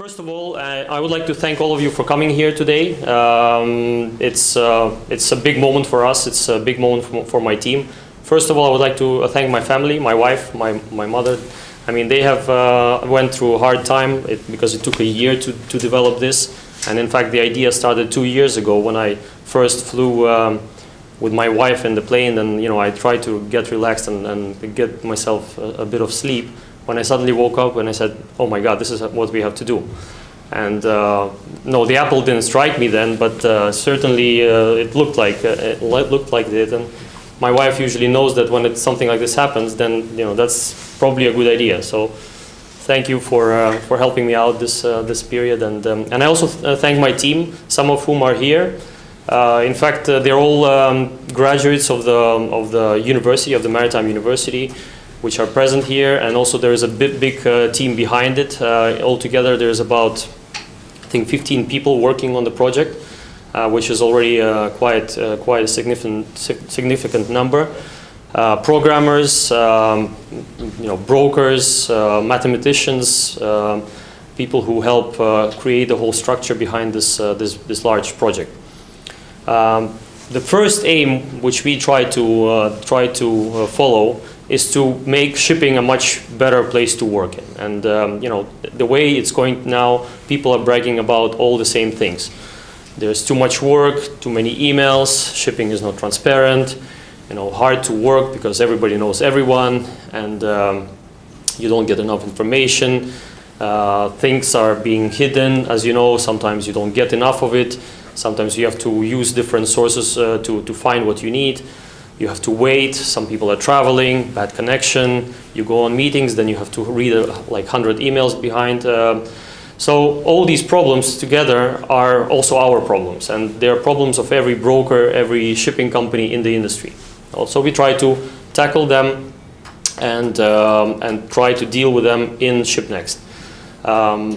First of all, I would like to thank all of you for coming here today. It's a big moment for us. It's a big moment for my team. First of all, I would like to thank my family, my wife, my mother. I mean, they have went through a hard time because it took a year to develop this. And in fact, the idea started 2 years ago when I first flew with my wife in the plane, and I tried to get relaxed and get myself a bit of sleep. When I suddenly woke up and I said, "Oh my God, this is what we have to do." And no, the apple didn't strike me then, but certainly it looked like it. And my wife usually knows that when something like this happens, then that's probably a good idea. So thank you for helping me out this period, and I also thank my team, some of whom are here. In fact, they're all graduates of the university, of the Maritime University, which are present here, and also there is a big team behind it. Altogether, there's about, I think, 15 people working on the project, which is already quite a significant number. Programmers, brokers, mathematicians, people who help create the whole structure behind this large project. The first aim, which we try to follow, is to make shipping a much better place to work in. And the way it's going now, people are bragging about all the same things. There's too much work, too many emails, shipping is not transparent, hard to work because everybody knows everyone, and you don't get enough information. Things are being hidden, as you know. Sometimes you don't get enough of it. Sometimes you have to use different sources to find what you need. You have to wait. Some people are traveling, bad connection. You go on meetings, then you have to read like 100 emails behind. So all these problems together are also our problems, and they are problems of every broker, every shipping company in the industry. Also, we try to tackle them and try to deal with them in SHIPNEXT.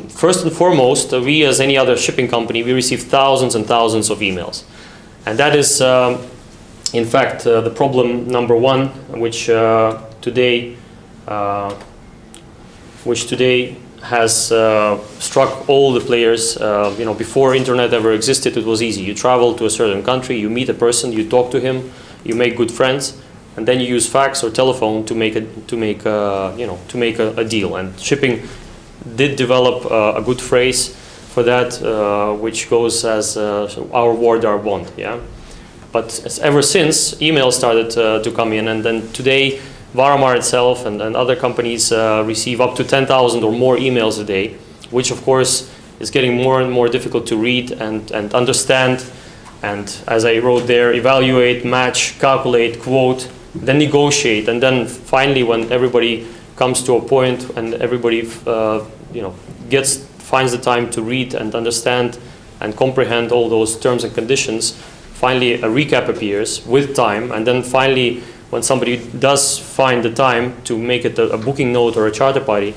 First and foremost, we, as any other shipping company, we receive thousands and thousands of emails, and that is, in fact, the problem number one, which today has struck all the players. Before internet ever existed, it was easy. You travel to a certain country, you meet a person, you talk to him, you make good friends, and then you use fax or telephone to make a deal. And shipping did develop a good phrase for that, which goes as our word, our bond. Yeah. But ever since, emails started to come in, and then today, Varamar itself and other companies receive up to 10,000 or more emails a day, which of course is getting more and more difficult to read and understand. And as I wrote there, evaluate, match, calculate, quote, then negotiate, and then finally, when everybody comes to a point and everybody finds the time to read and understand and comprehend all those terms and conditions, finally a recap appears with time, and then finally, when somebody does find the time to make it a booking note or a charter party,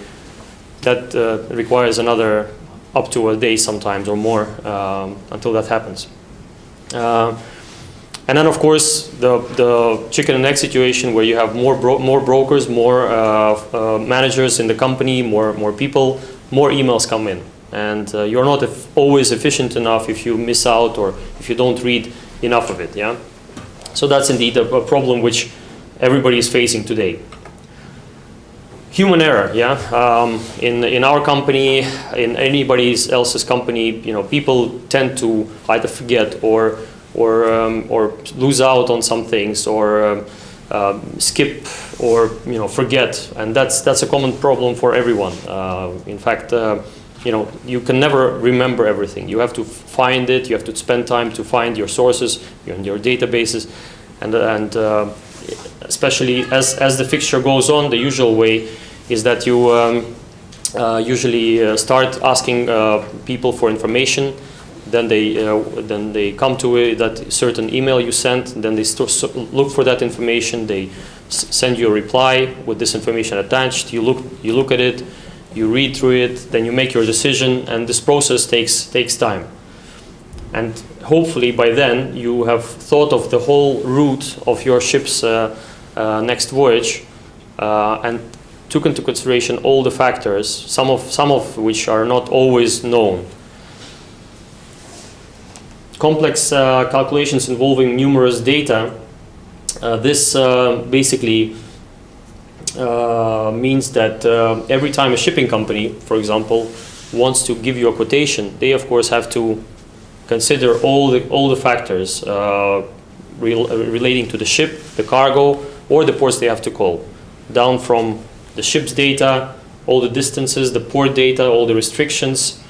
that requires another up to a day sometimes or more until that happens. And then, of course, the chicken and egg situation, where you have more brokers, more managers in the company, more people, more emails come in, and you're not always efficient enough if you miss out or if you don't read enough of it. Yeah. So that's indeed a problem which everybody is facing today. Human error, yeah. In our company, in anybody else's company, people tend to either forget or lose out on some things, or skip, or forget, and that's a common problem for everyone. In fact, you can never remember everything. You have to find it. You have to spend time to find your sources, your databases, and especially as the fixture goes on, the usual way is that you usually start asking people for information. Then they come to that certain email you sent. Then they look for that information. They send you a reply with this information attached. You look at it. You read through it. Then you make your decision. And this process takes time. And hopefully by then you have thought of the whole route of your ship's next voyage, and took into consideration all the factors, some of which are not always known. Complex calculations involving numerous data. This basically means that every time a shipping company, for example, wants to give you a quotation, they of course have to consider all the factors relating to the ship, the cargo, or the ports they have to call, down from the ship's data, all the distances, the port data, all the restrictions,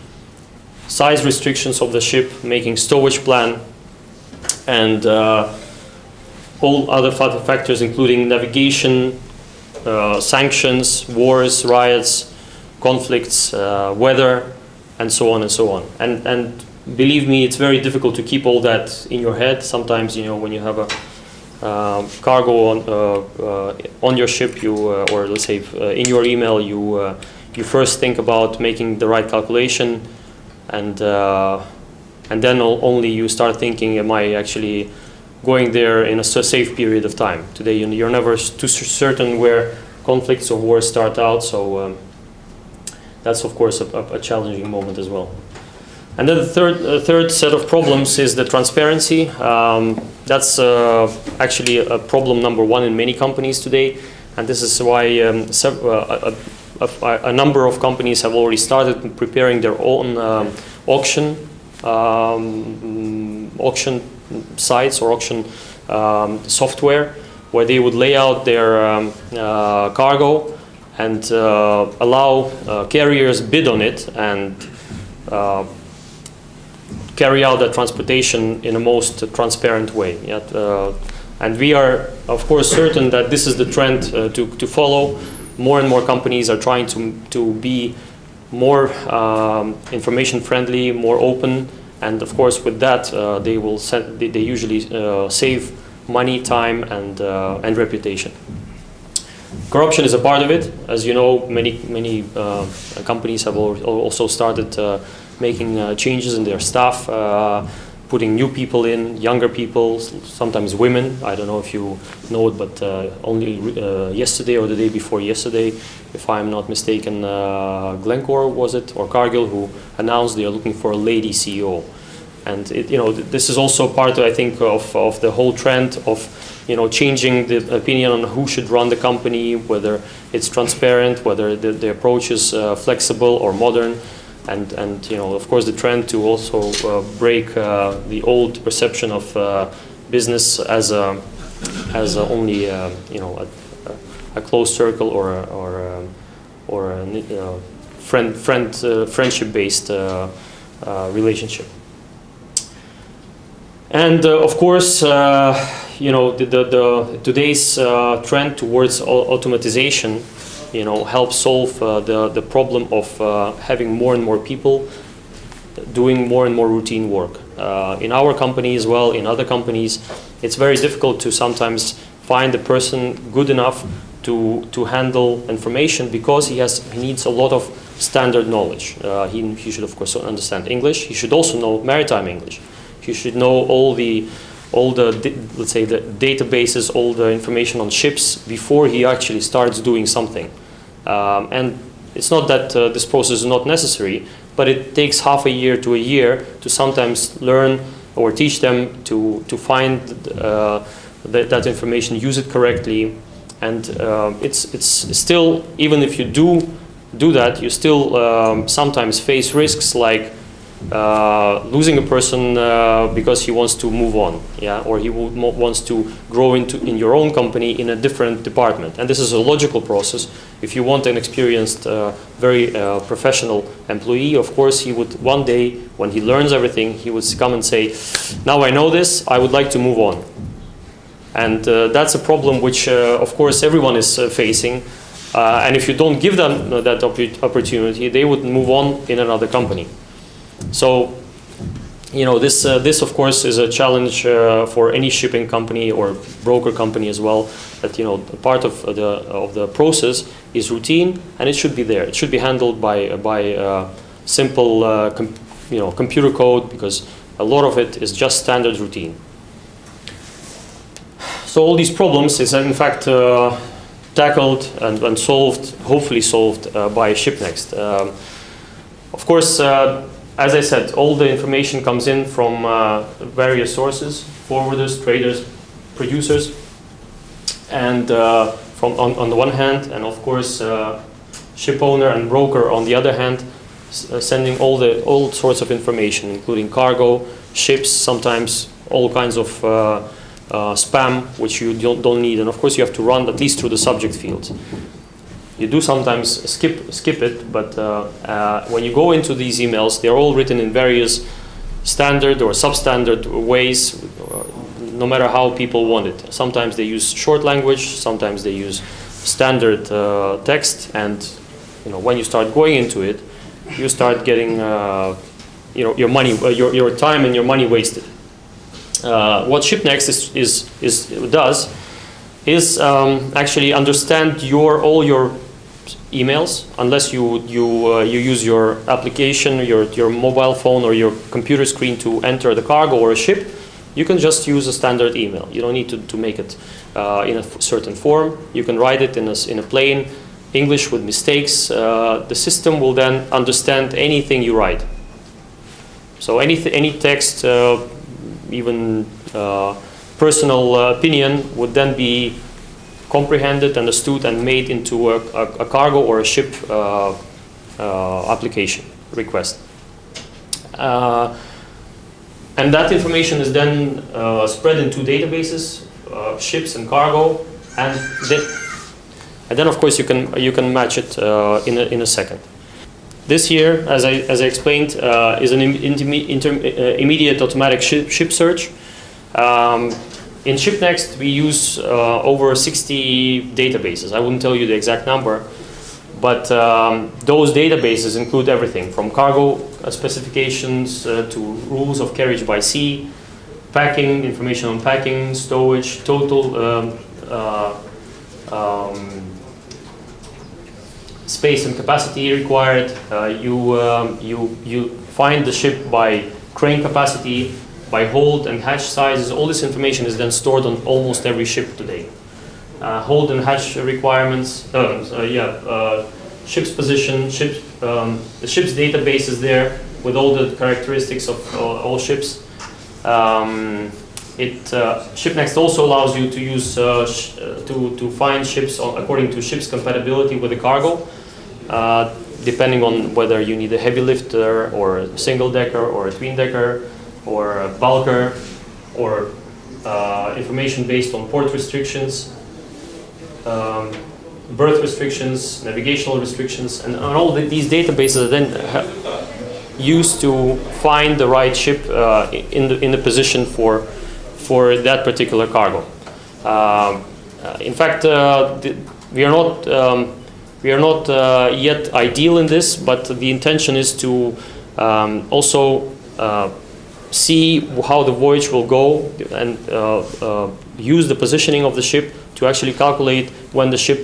size restrictions of the ship, making stowage plan, and all other factors including navigation, sanctions, wars, riots, conflicts, weather, and so on and so on. And believe me, it's very difficult to keep all that in your head. Sometimes, you know, when you have a cargo on your ship, you or let's say in your email, you first think about making the right calculation, and then only you start thinking, am I actually going there in a safe period of time? Today, you're never too certain where conflicts or wars start out, so that's of course a challenging moment as well. And then the third set of problems is the transparency. That's actually a problem number one in many companies today, and this is why a number of companies have already started preparing their own auction sites or auction software, where they would lay out their cargo and allow carriers bid on it and carry out the transportation in a most transparent way. And we are, of course, certain that this is the trend to follow. More and more companies are trying to be more information friendly, more open, and of course, with that, they usually save money, time, and reputation. Corruption is a part of it. As you know, many companies have also started making changes in their staff, putting new people in, younger people, sometimes women. I don't know if you know it, but only yesterday or the day before yesterday, if I'm not mistaken, Glencore was it, or Cargill, who announced they are looking for a lady CEO. And this is also part, I think, of the whole trend of changing the opinion on who should run the company, whether it's transparent, whether the approach is flexible or modern. And of course, the trend to also break the old perception of business as only a closed circle or a friendship-based relationship. And of course, today's trend towards automatization help solve the problem of having more and more people doing more and more routine work. In our company as well, in other companies, it's very difficult to sometimes find a person good enough to handle information, because he needs a lot of standard knowledge. He should of course understand English. He should also know maritime English. He should know all the let's say the databases, all the information on ships before he actually starts doing something. And it's not that this process is not necessary, but it takes half a year to a year to sometimes learn or teach them to find that information, use it correctly, and it's still, even if you do that, you still sometimes face risks like losing a person because he wants to move on, or he wants to grow in your own company in a different department. And this is a logical process. If you want an experienced, very professional employee, of course he would one day, when he learns everything, he would come and say, now I know this, I would like to move on. And that's a problem which of course everyone is facing. And if you don't give them that opportunity, they would move on in another company. So, this of course is a challenge for any shipping company or broker company as well. That part of the process is routine, and it should be there. It should be handled by simple, computer code, because a lot of it is just standard routine. So all these problems is in fact tackled and solved, hopefully solved by SHIPNEXT. Of course, as I said, all the information comes in from various sources: forwarders, traders, producers, and on the one hand, and of course ship owner and broker on the other hand, sending all sorts of information, including cargo, ships, sometimes all kinds of spam which you don't need, and of course you have to run at least through the subject fields. You do sometimes skip it, but when you go into these emails, they're all written in various standard or substandard ways, no matter how people want it. Sometimes they use short language, sometimes they use standard text, and when you start going into it, you start getting your money, your time and your money wasted. What SHIPNEXT does is actually understand all your emails, unless you use your application, your mobile phone or your computer screen to enter the cargo or a ship. You can just use a standard email. You don't need to make it in a certain form. You can write it in a plain English with mistakes. The system will then understand anything you write. So any text, even personal opinion, would then be comprehended, understood, and made into a cargo or a ship application request. And that information is then spread in two databases, ships and cargo, and then of course you can match it in a second. This here, as I explained, is an immediate automatic ship search. In SHIPNEXT, we use over 60 databases. I wouldn't tell you the exact number, but those databases include everything from cargo specifications to rules of carriage by sea, packing, information on packing, stowage, total space and capacity required. You find the ship by crane capacity, by hold and hatch sizes. All this information is then stored on almost every ship today. Hold and hatch requirements, ship's position, the ship's database is there with all the characteristics of all ships. SHIPNEXT also allows you to use to find ships according to ship's compatibility with the cargo, depending on whether you need a heavy lifter or a single decker or a twin decker or a bulker, or information based on port restrictions, berth restrictions, navigational restrictions, and all these databases are then used to find the right ship in the position for that particular cargo. In fact, we are not yet ideal in this, but the intention is to also see how the voyage will go and use the positioning of the ship to actually calculate when the ship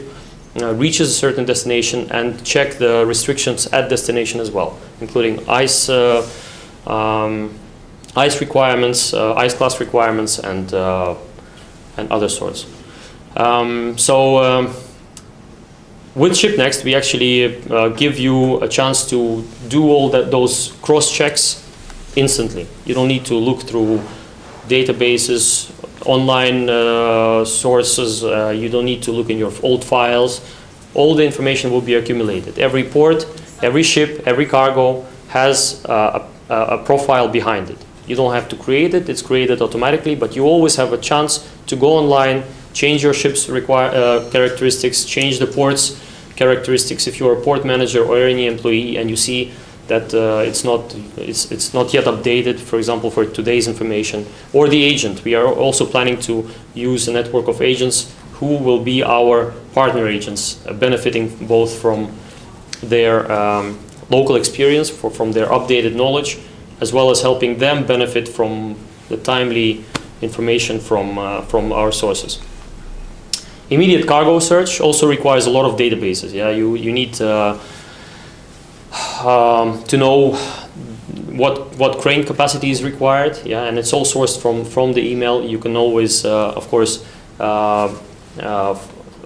reaches a certain destination, and check the restrictions at destination as well, including ice requirements, ice class requirements, and other sorts. With SHIPNEXT, we actually give you a chance to do all those cross checks instantly. You don't need to look through databases, online sources. You don't need to look in your old files. All the information will be accumulated. Every port, every ship, every cargo has a profile behind it. You don't have to create it. It's created automatically, but you always have a chance to go online, change your ship's characteristics, change the port's characteristics if you're a port manager or any employee, and you see that it's not yet updated, for example, for today's information. Or the agent. We are also planning to use a network of agents who will be our partner agents, benefiting both from their local experience, from their updated knowledge, as well as helping them benefit from the timely information from our sources. Immediate cargo search also requires a lot of databases. Yeah, you need to know what crane capacity is required. Yeah, and it's all sourced from the email. You can always, of course,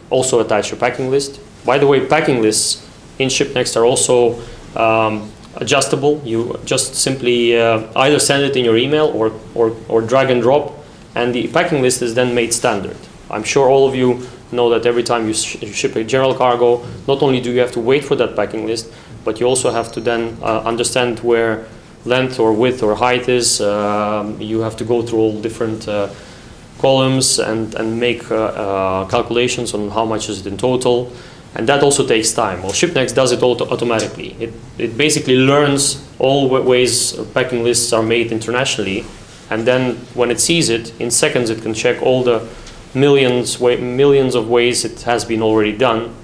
also attach your packing list. By the way, packing lists in SHIPNEXT are also adjustable. You just simply either send it in your email or drag and drop, and the packing list is then made standard. I'm sure all of you know that every time you ship a general cargo, not only do you have to wait for that packing list, but you also have to then understand where length or width or height is. You have to go through all different columns and make calculations on how much is it in total. And that also takes time. Well, SHIPNEXT does it automatically. It basically learns all ways packing lists are made internationally, and then when it sees it, in seconds it can check all the millions of ways it has been already done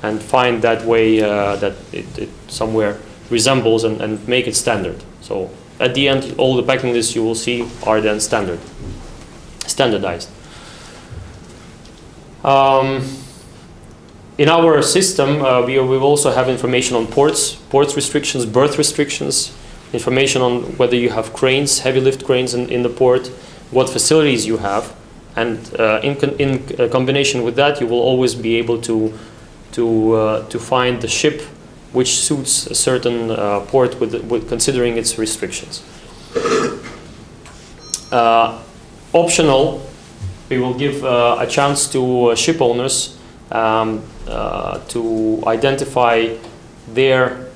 and find that way that it somewhere resembles and make it standard. So at the end, all the packing lists you will see are then standardized. In our system, we also have information on ports restrictions, berth restrictions, information on whether you have cranes, heavy lift cranes in the port, what facilities you have, and in combination with that, you will always be able to find the ship which suits a certain port with considering its restrictions. Optional, we will give a chance to ship owners to identify their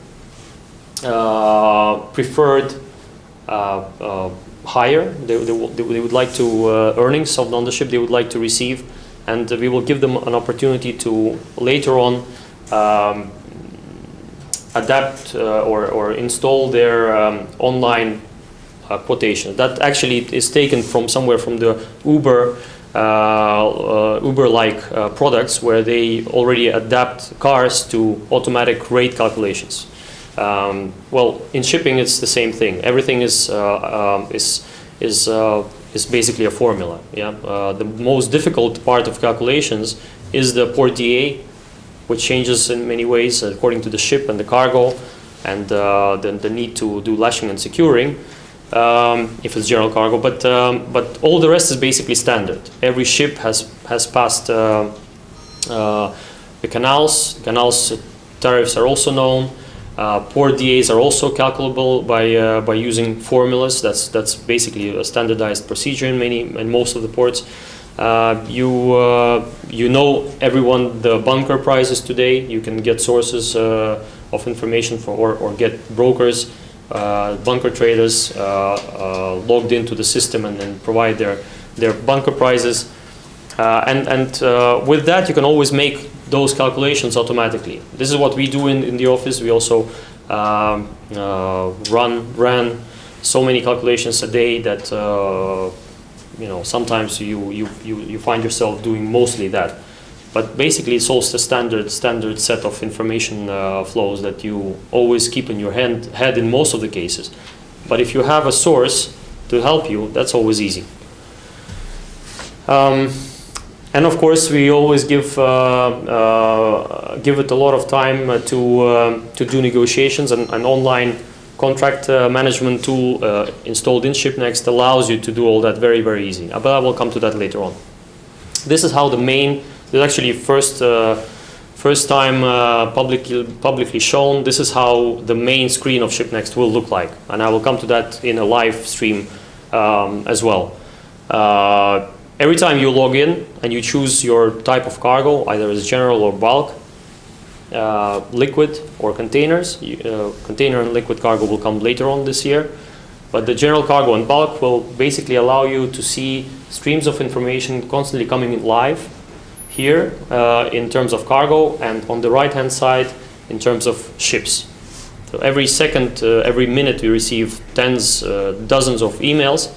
preferred hire. They would like to earnings on the ship they would like to receive, and we will give them an opportunity to later on adapt or install their online quotation. That actually is taken from somewhere from the Uber-like products, where they already adapt cars to automatic rate calculations. Well, in shipping, it's the same thing. Everything is basically a formula. Yeah. The most difficult part of calculations is the port DA, which changes in many ways according to the ship and the cargo, and the need to do lashing and securing. If it's general cargo, but all the rest is basically standard. Every ship has passed the canals. The canals tariffs are also known. Port DAs are also calculable by using formulas. That's basically a standardized procedure in most of the ports. You know everyone the bunker prices today. You can get sources of information or get brokers. Bunker traders logged into the system and provide their bunker prices, and with that you can always make those calculations automatically. This is what we do in the office. We also ran so many calculations a day that sometimes you find yourself doing mostly that. But basically, it's also a standard set of information flows that you always keep in your head in most of the cases. But if you have a source to help you, that's always easy. And of course, we always give it a lot of time to do negotiations. And an online contract management tool installed in SHIPNEXT allows you to do all that very, very easy. But I will come to that later on. This is how the main. This is actually first time publicly shown. This is how the main screen of SHIPNEXT will look like, and I will come to that in a live stream as well. Every time you log in and you choose your type of cargo, either as general or bulk, liquid or containers. Container and liquid cargo will come later on this year, but the general cargo and bulk will basically allow you to see streams of information constantly coming in live. Here in terms of cargo, and on the right hand side in terms of ships. So every second, every minute we receive tens, dozens of emails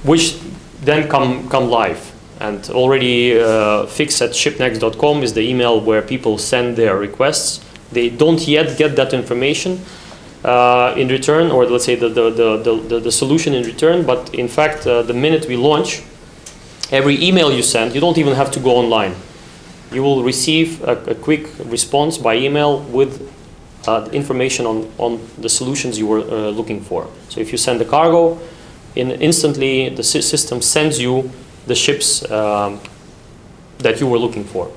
which then come live, and already fixed at shipnext.com is the email where people send their requests. They don't yet get that information in return, or let's say the solution in return, but in fact the minute we launch, every email you send, you don't even have to go online. You will receive a quick response by email with information on the solutions you were looking for. So if you send a cargo, instantly the system sends you the ship's that you were looking for.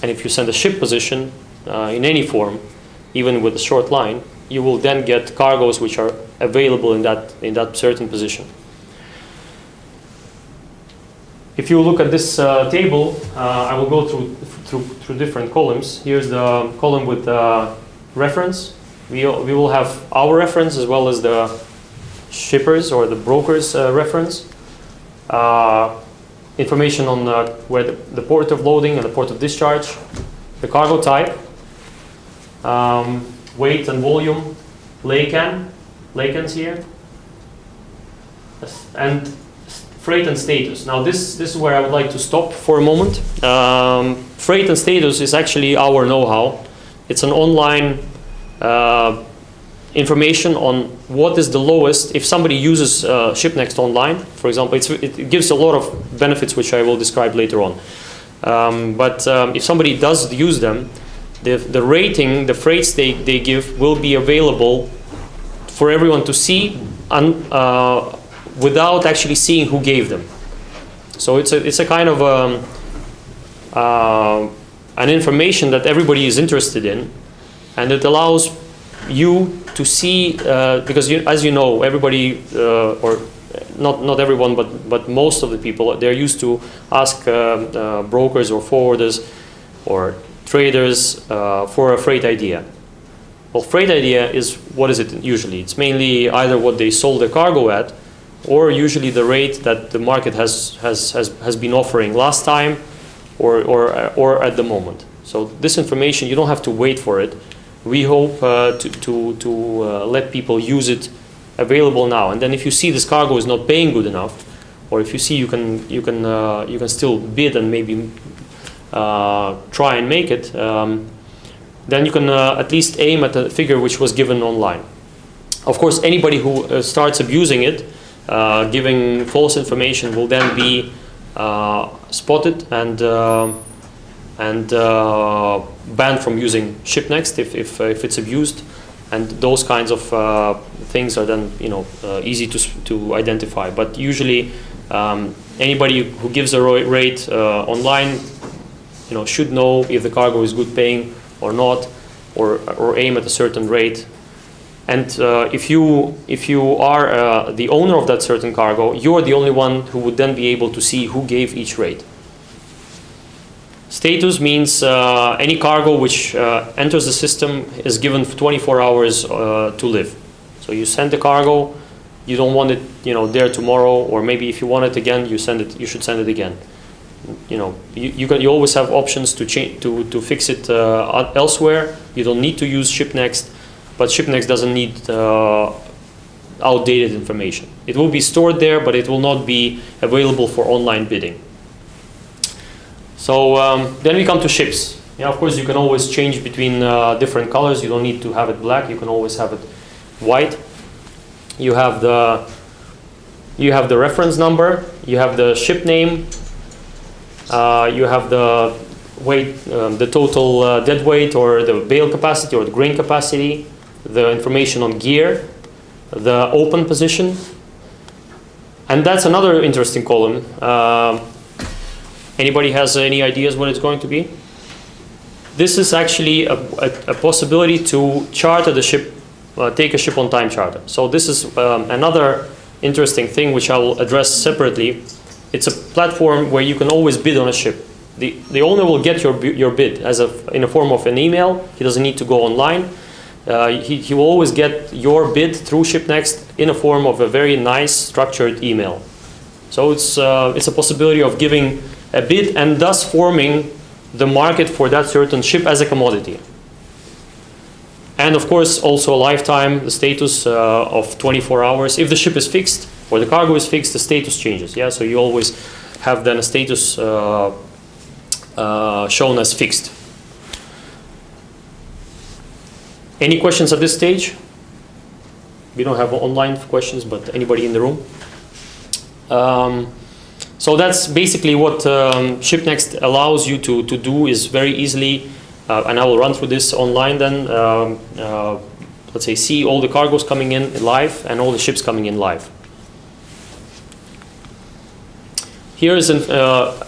And if you send a ship position in any form, even with a short line, you will then get cargoes which are available in that certain position. If you look at this table, I will go through different columns. Here's the column with reference. We will have our reference as well as the shippers or the brokers' reference. Information on where the port of loading and the port of discharge, the cargo type, weight and volume, laycans here, and freight and status. Now this is where I would like to stop for a moment. Freight and status is actually our know-how. It's an online information on what is the lowest. If somebody uses SHIPNEXT online, for example, it gives a lot of benefits which I will describe later on. But if somebody does use them, the rating, the freights they give will be available for everyone to see without actually seeing who gave them. So it's a kind of an information that everybody is interested in, and it allows you to see, because as you know, everybody, or not everyone, but most of the people, they're used to ask brokers or forwarders or traders for a freight idea. Well, freight idea is, what is it usually? It's mainly either what they sold their cargo at, or usually the rate that the market has been offering last time, or at the moment. So this information, you don't have to wait for it. We hope to let people use it available now. And then if you see this cargo is not paying good enough, or if you see you can still bid and maybe try and make it, then you can at least aim at a figure which was given online. Of course, anybody who starts abusing it, giving false information, will then be spotted and banned from using SHIPNEXT if it's abused, and those kinds of things are then easy to identify. But usually anybody who gives a rate online should know if the cargo is good paying or not, or aim at a certain rate. And if you are the owner of that certain cargo, you are the only one who would then be able to see who gave each rate. Status means any cargo which enters the system is given 24 hours to live. So you send the cargo, you don't want it there tomorrow, or maybe if you want it again, you should send it again. You always have options to change, to fix it elsewhere. You don't need to use SHIPNEXT, but SHIPNEXT doesn't need outdated information. It will be stored there, but it will not be available for online bidding. So then we come to ships. Of course, you can always change between different colors. You don't need to have it black. You can always have it white. You have the reference number. You have the ship name. You have the weight, the total dead weight, or the bale capacity, or the grain capacity. The information on gear, the open position, and that's another interesting column. Anybody has any ideas what it's going to be? This is actually a possibility to charter the ship, take a ship on time charter. So this is another interesting thing which I will address separately. It's a platform where you can always bid on a ship. The owner will get your bid in a form of an email. He doesn't need to go online. He will always get your bid through SHIPNEXT in a form of a very nice structured email. So it's a possibility of giving a bid and thus forming the market for that certain ship as a commodity. And of course also a lifetime, the status of 24 hours. If the ship is fixed or the cargo is fixed, the status changes. Yeah, so you always have then a status shown as fixed. Any questions at this stage? We don't have online questions, but anybody in the room? So that's basically what SHIPNEXT allows you to do, is very easily, and I will run through this online then, let's say see all the cargoes coming in live and all the ships coming in live. here is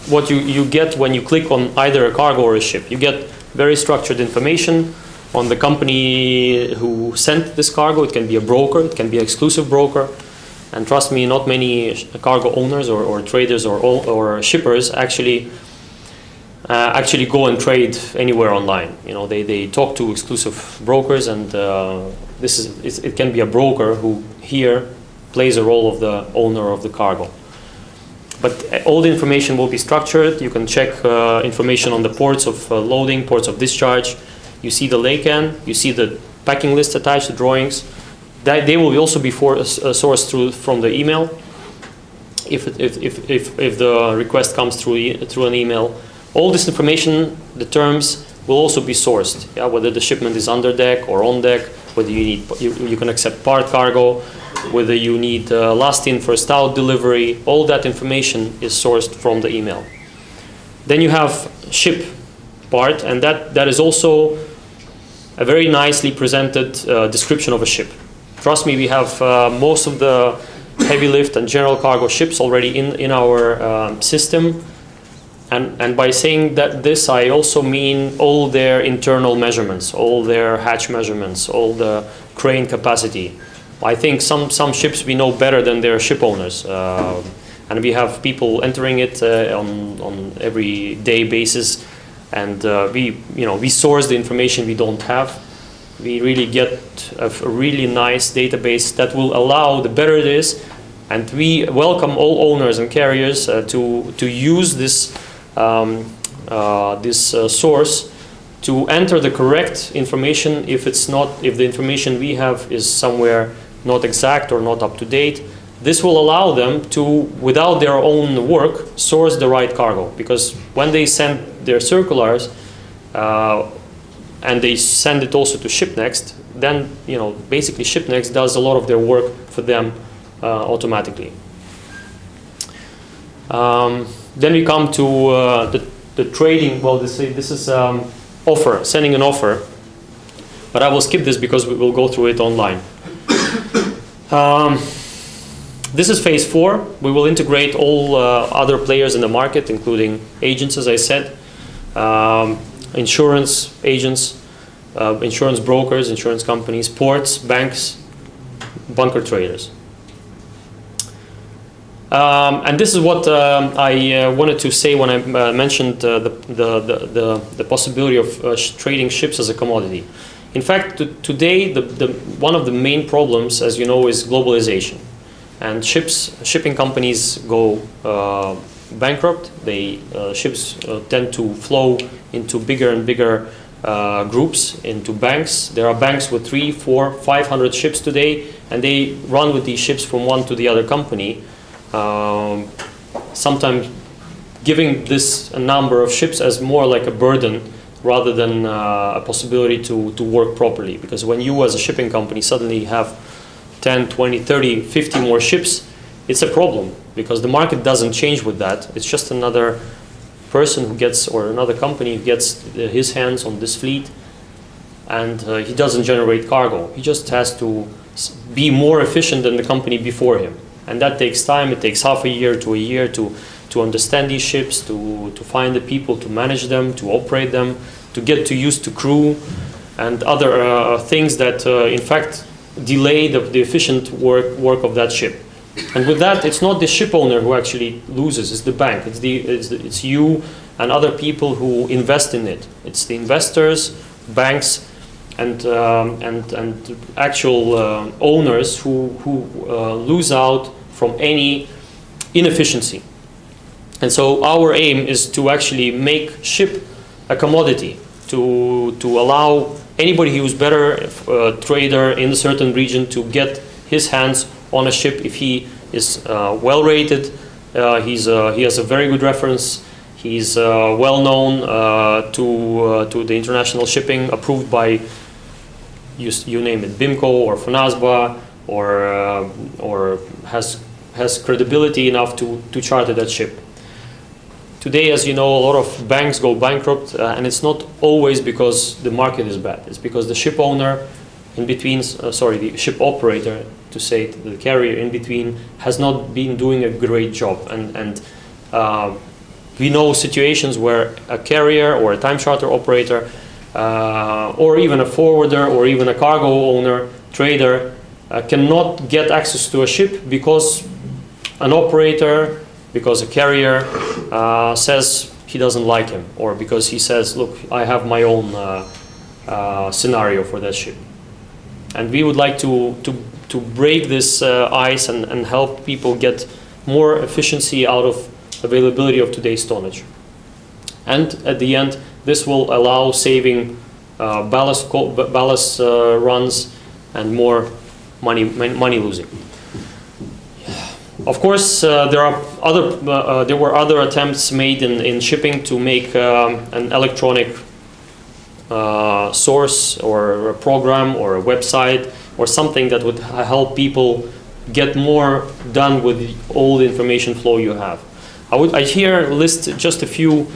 what you get when you click on either a cargo or a ship. You get very structured information on the company who sent this cargo. It can be a broker, it can be an exclusive broker. And trust me, not many cargo owners or traders or shippers actually go and trade anywhere online. You know, they talk to exclusive brokers, and it can be a broker who here plays a role of the owner of the cargo. But all the information will be structured. You can check information on the ports of loading, ports of discharge. You see the laycan, you see the packing list attached, the drawings. They will also be sourced from the email. If the request comes through an email, all this information, the terms, will also be sourced. Yeah, whether the shipment is under deck or on deck, whether you can accept part cargo, whether you need last in first out delivery. All that information is sourced from the email. Then you have ship part, and that is also a very nicely presented description of a ship. Trust me, we have most of the heavy lift and general cargo ships already in our system. And by saying that this, I also mean all their internal measurements, all their hatch measurements, all the crane capacity. I think some ships we know better than their ship owners. And we have people entering it on every day basis. And we source the information we don't have. We really get a really nice database that will allow, the better it is, and we welcome all owners and carriers to use this source to enter the correct information. If the information we have is somewhere not exact or not up to date, this will allow them to, without their own work, source the right cargo. Because when they send their circulars, and they send it also to SHIPNEXT, then basically SHIPNEXT does a lot of their work for them automatically. Then we come to the trading. Well, this is offer, sending an offer, but I will skip this because we will go through it online. This is phase 4. We will integrate all other players in the market, including agents, as I said. Insurance agents, insurance brokers, insurance companies, ports, banks, bunker traders. And this is what I wanted to say when I mentioned the possibility of trading ships as a commodity. In fact, today one of the main problems, as you know, is globalization, and shipping companies go bankrupt. Ships tend to flow into bigger and bigger groups, into banks. There are banks with 300, 400, 500 ships today, and they run with these ships from one to the other company. Sometimes giving this number of ships as more like a burden rather than a possibility to work properly. Because when you as a shipping company suddenly have 10, 20, 30, 50 more ships, it's a problem, because the market doesn't change with that. It's just another person who gets, or another company who gets his hands on this fleet, and he doesn't generate cargo. He just has to be more efficient than the company before him. And that takes time. It takes half a year to understand these ships, to find the people, to manage them, to operate them, to get used to crew and other things that in fact delay the efficient work of that ship. And with that, it's not the ship owner who actually loses, it's the bank, it's you and other people who invest in it. It's the investors, banks, and actual owners who lose out from any inefficiency. And so our aim is to actually make ship a commodity, to allow anybody who's better trader in a certain region to get his hands on a ship if he is well rated, he has a very good reference, he's well known to the international shipping, approved by you name it, BIMCO or FNASBA, or has credibility enough to charter that ship. Today, as you know, a lot of banks go bankrupt, and it's not always because the market is bad. It's because the ship owner in between, the ship operator, to say it, the carrier in between, has not been doing a great job. And We know situations where a carrier or a time charter operator or even a forwarder or even a cargo owner, trader, cannot get access to a ship because an operator, because a carrier says he doesn't like him, or because he says, look, I have my own scenario for that ship. And we would like to break this ice and help people get more efficiency out of availability of today's tonnage. And at the end, this will allow saving ballast runs and more money losing. Of course, there were other attempts made in shipping to make an electronic source or a program or a website or something that would help people get more done with all the information flow you have. I here list just a few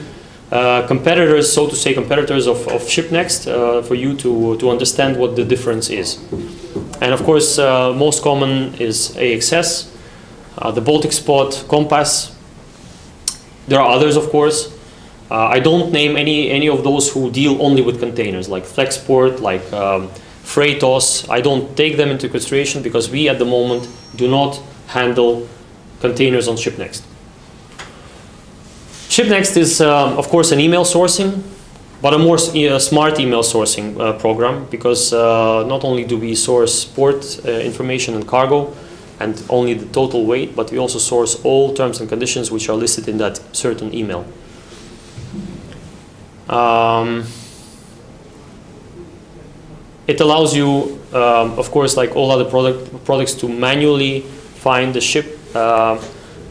competitors, so to say, competitors of SHIPNEXT for you to understand what the difference is. And of course, most common is AXS, the Baltic Spot, Compass. There are others, of course. I don't name any of those who deal only with containers, like Flexport, like Freightos. I don't take them into consideration because we at the moment do not handle containers on SHIPNEXT. SHIPNEXT is, of course, an email sourcing, but a more smart email sourcing program, because not only do we source port information and cargo and only the total weight, but we also source all terms and conditions which are listed in that certain email. It allows you, of course, like all other products, to manually find the ship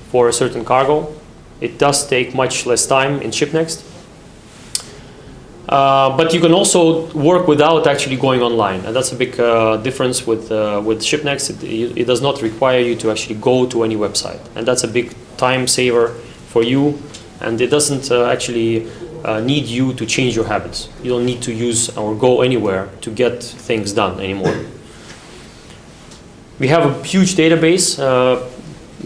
for a certain cargo. It does take much less time in SHIPNEXT. But you can also work without actually going online, and that's a big difference with SHIPNEXT. It does not require you to actually go to any website, and that's a big time saver for you, and it doesn't actually need you to change your habits. You don't need to use or go anywhere to get things done anymore. We have a huge database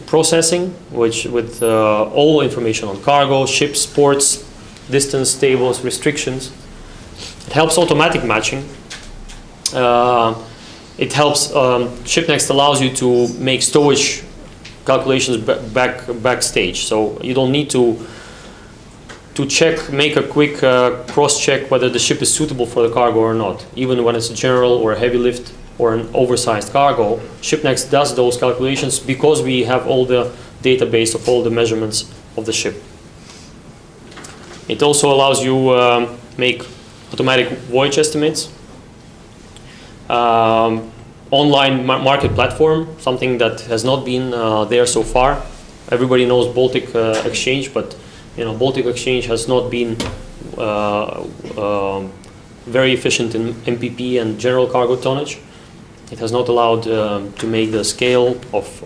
processing, which with all information on cargo, ships, ports, distance, tables, restrictions. It helps automatic matching. It helps, SHIPNEXT allows you to make stowage calculations backstage. So you don't need to make a quick cross-check whether the ship is suitable for the cargo or not. Even when it's a general or a heavy lift or an oversized cargo, SHIPNEXT does those calculations because we have all the database of all the measurements of the ship. It also allows you make automatic voyage estimates. Online market platform, something that has not been there so far. Everybody knows Baltic Exchange, but Baltic Exchange has not been very efficient in MPP and general cargo tonnage. It has not allowed to make the scale of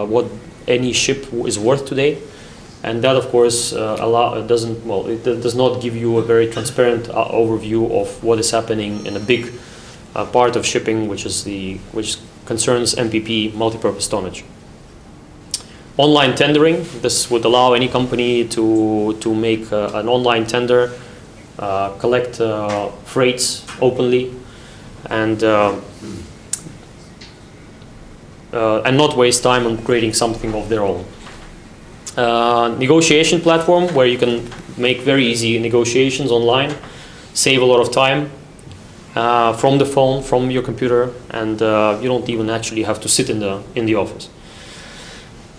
what any ship is worth today. And that, of course, it does not give you a very transparent overview of what is happening in a big part of shipping, which concerns MPP, multi-purpose tonnage. Online tendering. This would allow any company to make an online tender, collect freights openly, and not waste time on creating something of their own. Negotiation platform, where you can make very easy negotiations online, save a lot of time from the phone, from your computer, and you don't even actually have to sit in the office.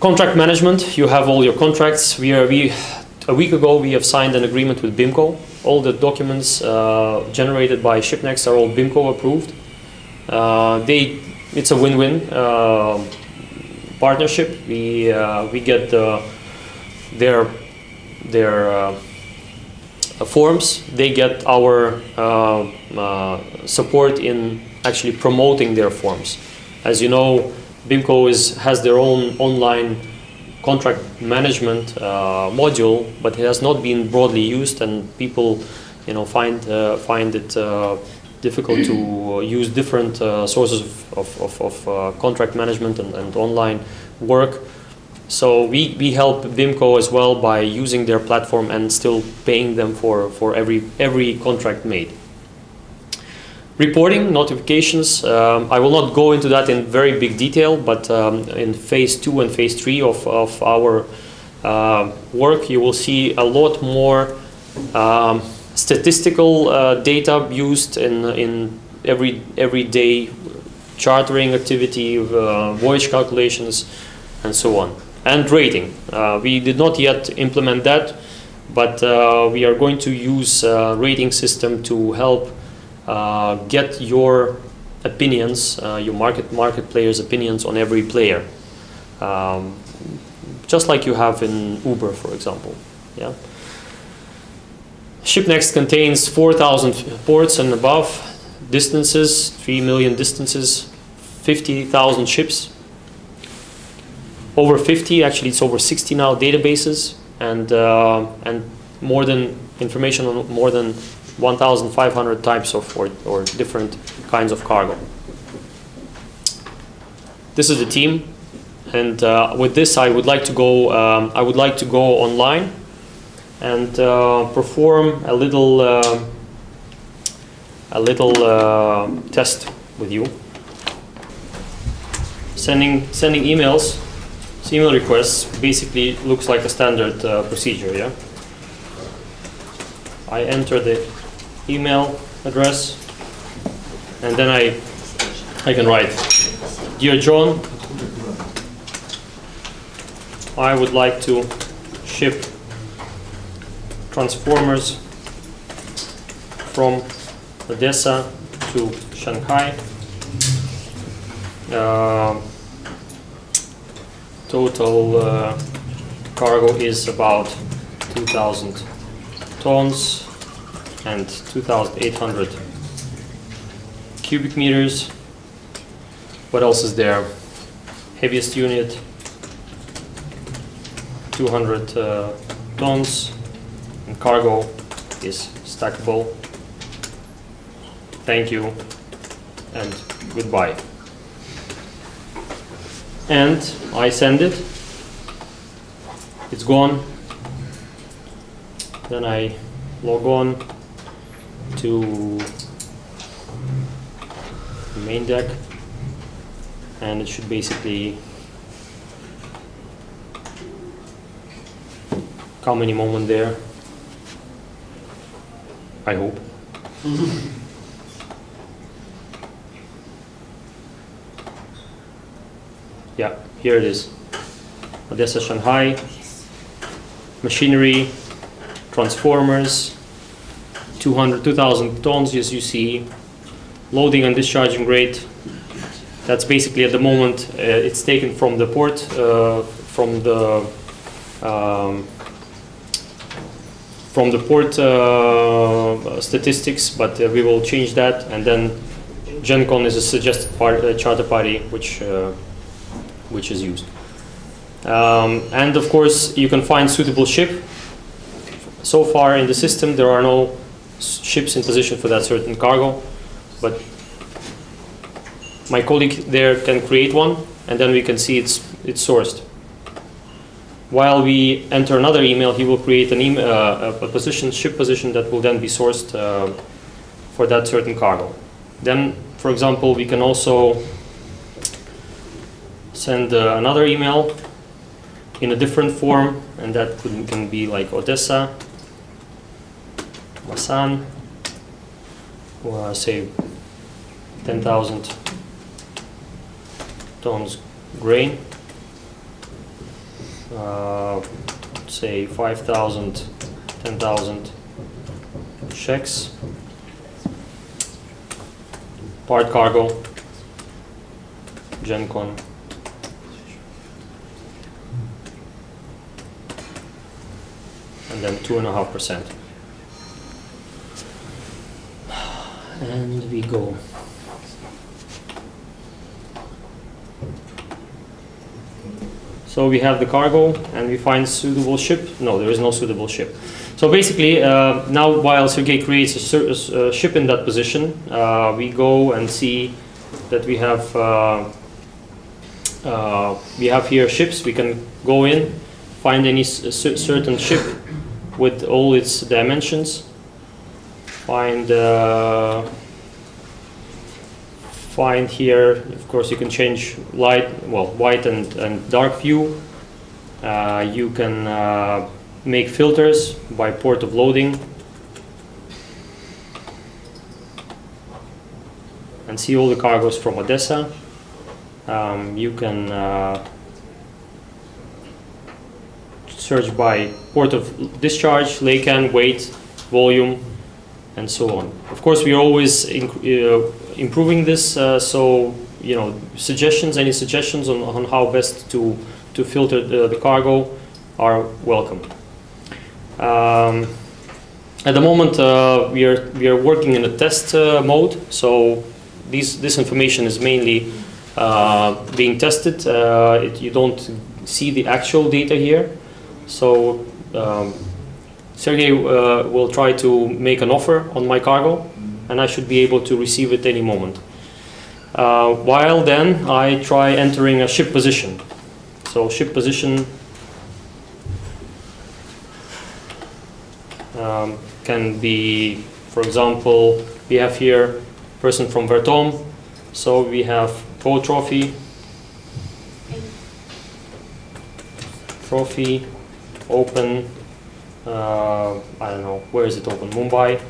Contract management, you have all your contracts. A week ago we have signed an agreement with BIMCO. All the documents generated by SHIPNEXT are all BIMCO approved. It's a win-win partnership. We get their forms. They get our support in actually promoting their forms. As you know, BIMCO has their own online contract management module, but it has not been broadly used, and people, find it difficult to use different sources of contract management and online work. So we help BIMCO as well by using their platform and still paying them for every contract made. Reporting, notifications, I will not go into that in very big detail, but in phase 2 and phase 3 of our work, you will see a lot more statistical data used in everyday chartering activity, voyage calculations, and so on. And rating. We did not yet implement that, but we are going to use a rating system to help get your opinions, your market players' opinions on every player, just like you have in Uber, for example. Yeah. SHIPNEXT contains 4,000 ports and above, distances, 3 million distances, 50,000 ships, over 50, actually it's over 60 now databases, and more than information on more than 1,500 types of or different kinds of cargo. This is the team, and with this I would like to go online and perform a little test with you. Sending emails. Email requests basically looks like a standard procedure. Yeah. I enter the email address, and then I can write, "Dear John, I would like to ship transformers from Odessa to Shanghai. Total cargo is about 2,000 tons and 2,800 cubic meters. What else is there? Heaviest unit, 200 tons, and cargo is stackable. Thank you and goodbye." And I send it. It's gone. Then I log on to the main deck, and it should basically come any moment there. I hope. Yeah, here it is. Odessa, Shanghai, machinery, transformers, 2,000 tons, as you see, loading and discharging rate. That's basically at the moment, it's taken from the port, from the port statistics, but we will change that, and then GenCon is a suggested charter party, which is used. And of course, you can find suitable ship. So far in the system, there are no ships in position for that certain cargo, but my colleague there can create one, and then we can see it's sourced. While we enter another email, he will create an ship position that will then be sourced for that certain cargo. Then, for example, we can also send another email in a different form, and that can be like Odessa, Masan, or say 10,000 tons grain, say 5,000, 10,000 checks, part cargo, GenCon. And then 2.5%. And we go. So we have the cargo, and we find suitable ship. No, there is no suitable ship. So basically, now while Sergey creates a ship in that position, we go and see that we have we have here ships. We can go in, find any certain ship with all its dimensions, find here, of course, you can change white and dark view. You can make filters by port of loading and see all the cargoes from Odessa. You can search by port of discharge, laycan, weight, volume, and so on. Of course, we are always improving this, so any suggestions on how best to filter the cargo are welcome. At the moment, we are working in a test mode, so this information is mainly being tested. You don't see the actual data here, so Sergey will try to make an offer on my cargo, and I should be able to receive it any moment. While then, I try entering a ship position. So ship position can be, for example, we have here person from Vertom, so we have boat trophy, open, I don't know, where is it open? Mumbai,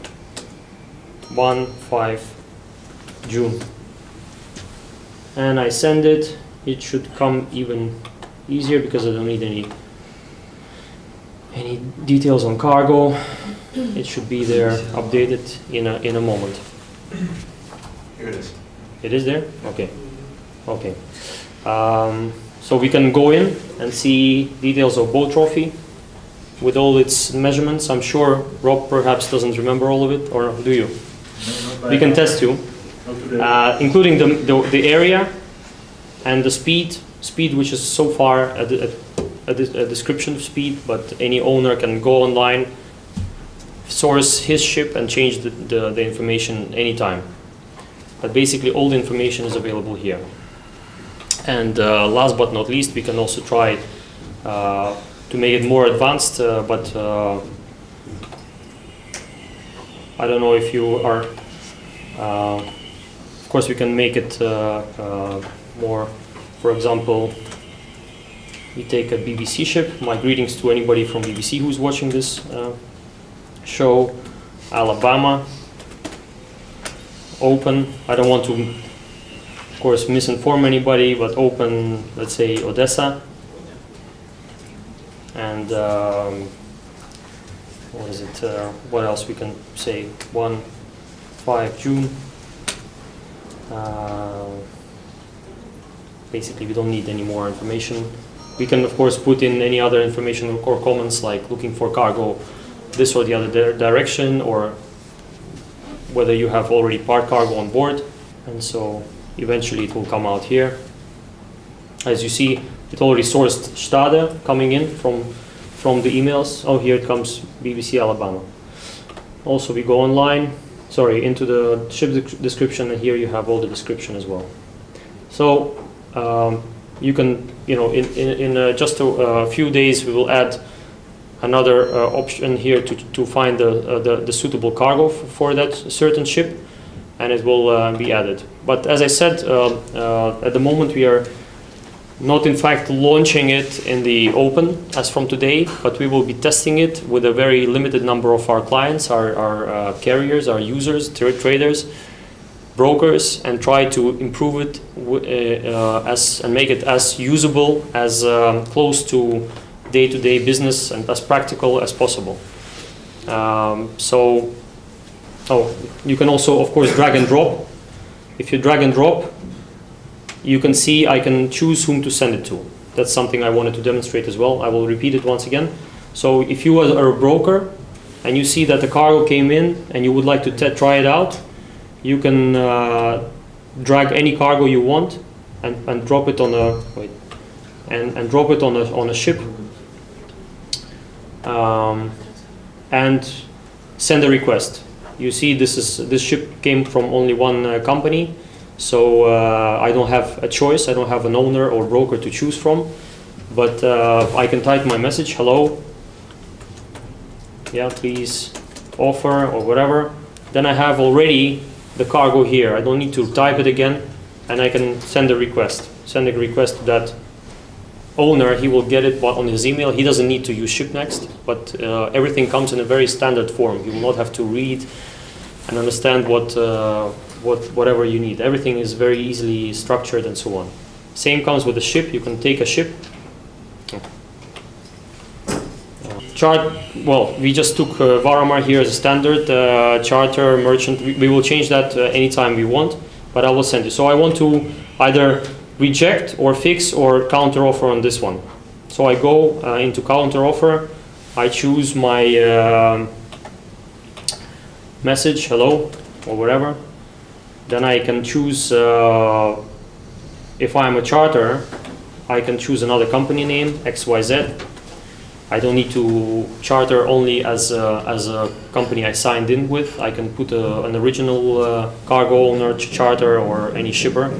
1/5 June. And I send it. It should come even easier because I don't need any details on cargo. It should be there, updated in a moment. Here it is. It is there? Okay. Okay. So we can go in and see details of boat trophy with all its measurements. I'm sure Rob perhaps doesn't remember all of it, or do you? No, We can test you, including the area and the speed, which is so far a description of speed, but any owner can go online, source his ship and change the information anytime. But basically all the information is available here. And last but not least, we can also try to make it more advanced, but I don't know if you are, of course we can make it more, for example, we take a BBC ship. My greetings to anybody from BBC who's watching this show. Alabama, open. I don't want to, of course, misinform anybody, but open, let's say, Odessa. And what is it? What else we can say? 1/5 June. Basically, we don't need any more information. We can, of course, put in any other information or comments like looking for cargo this or the other direction, or whether you have already part cargo on board. And so eventually it will come out here. As you see, it already sourced Stade coming in from the emails. Oh, here it comes, BBC Alabama. Also, we go online, into the ship description, and here you have all the description as well. So you can, in just a few days, we will add another option here to find the suitable cargo for that certain ship, and it will be added. But as I said, at the moment we are not in fact launching it in the open as from today, but we will be testing it with a very limited number of our clients, our carriers, our users, traders, brokers, and try to improve it and make it as usable, as close to day-to-day business and as practical as possible. You can also, of course, drag and drop. If you drag and drop, you can see I can choose whom to send it to. That's something I wanted to demonstrate as well. I will repeat it once again. So if you are a broker and you see that the cargo came in and you would like to try it out, you can drag any cargo you want and drop it on a and drop it on a ship, and send a request. You see, this ship came from only one company, So I don't have a choice. I don't have an owner or broker to choose from. But I can type my message, hello, yeah, please offer or whatever. Then I have already the cargo here. I don't need to type it again, and I can send a request. Send a request to that owner. He will get it on his email. He doesn't need to use SHIPNEXT, but everything comes in a very standard form. You will not have to read and understand whatever you need. Everything is very easily structured and so on. Same comes with the ship. You can take a ship. Chart, well, we just took Varamar here as a standard charter merchant. We will change that anytime we want, but I will send you. So I want to either reject or fix or counter offer on this one. So I go into counter offer. I choose my message, hello, or whatever. Then I can choose, if I'm a charter, I can choose another company name, XYZ. I don't need to charter only as a company I signed in with. I can put an original cargo owner, charter, or any shipper.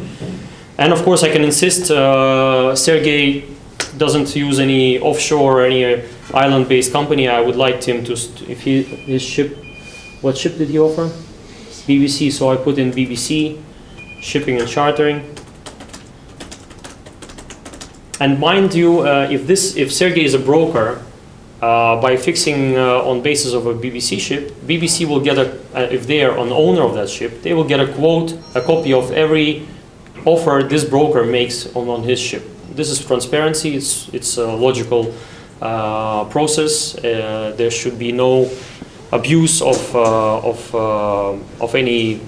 And of course I can insist Sergey doesn't use any offshore or any island-based company. I would like him to, if his ship, what ship did he offer? BBC, so I put in BBC, shipping and chartering. And mind you, if Sergey is a broker, by fixing on basis of a BBC ship, BBC will get if they are an owner of that ship, they will get a quote, a copy of every offer this broker makes on his ship. This is transparency. It's a logical process. There should be no abuse of any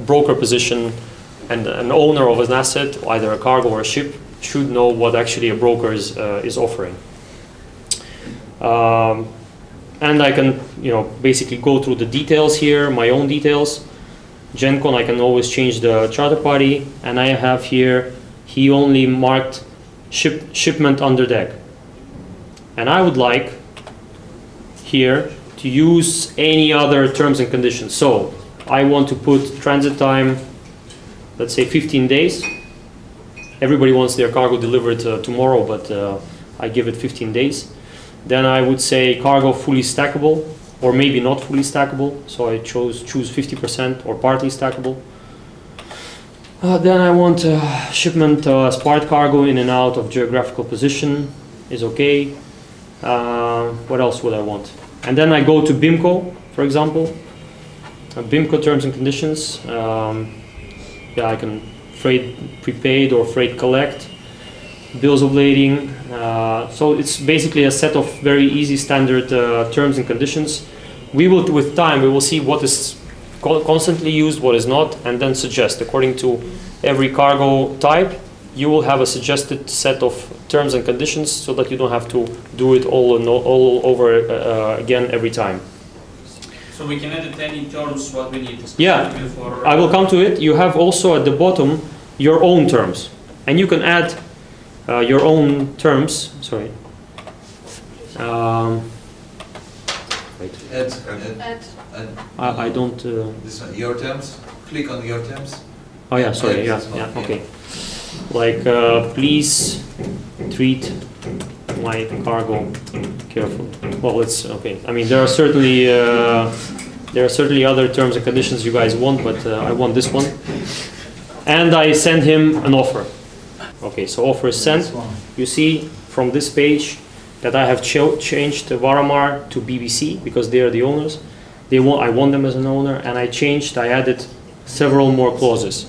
broker position, and an owner of an asset, either a cargo or a ship, should know what actually a broker is offering. And I can, basically go through the details here, my own details. GenCon, I can always change the charter party, and I have here, he only marked shipment under deck. And I would like here to use any other terms and conditions. So I want to put transit time, let's say 15 days. Everybody wants their cargo delivered tomorrow, but I give it 15 days. Then I would say cargo fully stackable, or maybe not fully stackable. So I choose 50% or partly stackable. Then I want shipment smart cargo in and out of geographical position is okay. What else would I want? And then I go to BIMCO, for example. BIMCO terms and conditions. Yeah, I can freight prepaid or freight collect, bills of lading. So it's basically a set of very easy standard terms and conditions. We will, with time, we will see what is constantly used, what is not, and then suggest according to every cargo type. You will have a suggested set of terms and conditions, so that you don't have to do it all over again every time. So we can edit any terms what we need. Yeah, I will come to it. You have also at the bottom your own terms, and you can add your own terms. Sorry. Wait. Add. I don't. This one, your terms. Click on your terms. Oh yeah, sorry. Yeah, yeah. Okay. Like, please treat my cargo carefully. Well, it's okay. I mean, there are certainly other terms and conditions you guys want, but I want this one. And I send him an offer. Okay, so offer is sent. You see from this page that I have changed Varamar to BBC because they are the owners. I want them as an owner, and I added several more clauses.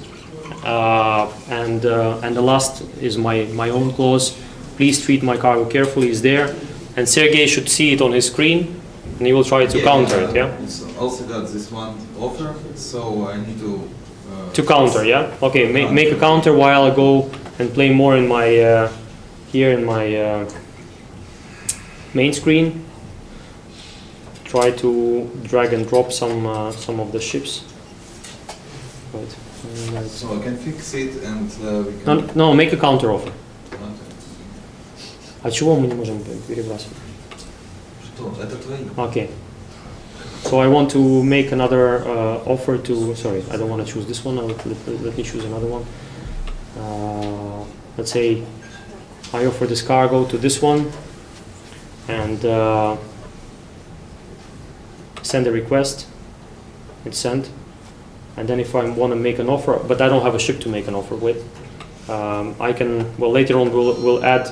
And the last is my own clause. Please treat my cargo carefully is there, and Sergey should see it on his screen, and he will try to counter it. Yeah. It's also got this one offer, so I need to. To counter, yeah. Okay, make a counter while I go and play more in my here in my main screen. Try to drag and drop some of the ships. Right. So I can fix it and we can... No, make a counter offer. А чего мы не можем перебрасывать? Что? Это твои. Okay. So I want to make another offer to, sorry, I don't want to choose this one. Let me choose another one. Let's say I offer this cargo to this one and send a request. It's sent. And then if I want to make an offer, but I don't have a ship to make an offer with, I can, well, later on we'll add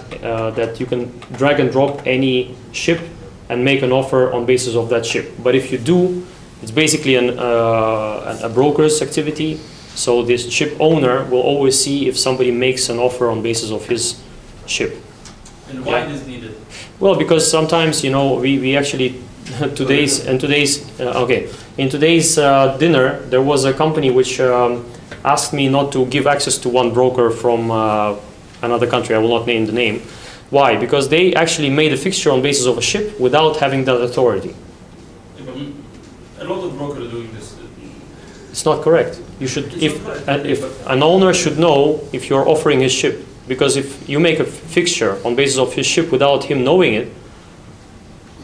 that you can drag and drop any ship and make an offer on basis of that ship. But if you do, it's basically a broker's activity. So this ship owner will always see if somebody makes an offer on basis of his ship. And why is needed? Well, because sometimes, you know, we actually in today's dinner there was a company which asked me not to give access to one broker from another country. I will not name the name. Why? Because they actually made a fixture on basis of a ship without having that authority. A lot of brokers are doing this. It's not correct. You should, if an owner should know if you're offering his ship, because if you make a fixture on basis of his ship without him knowing it,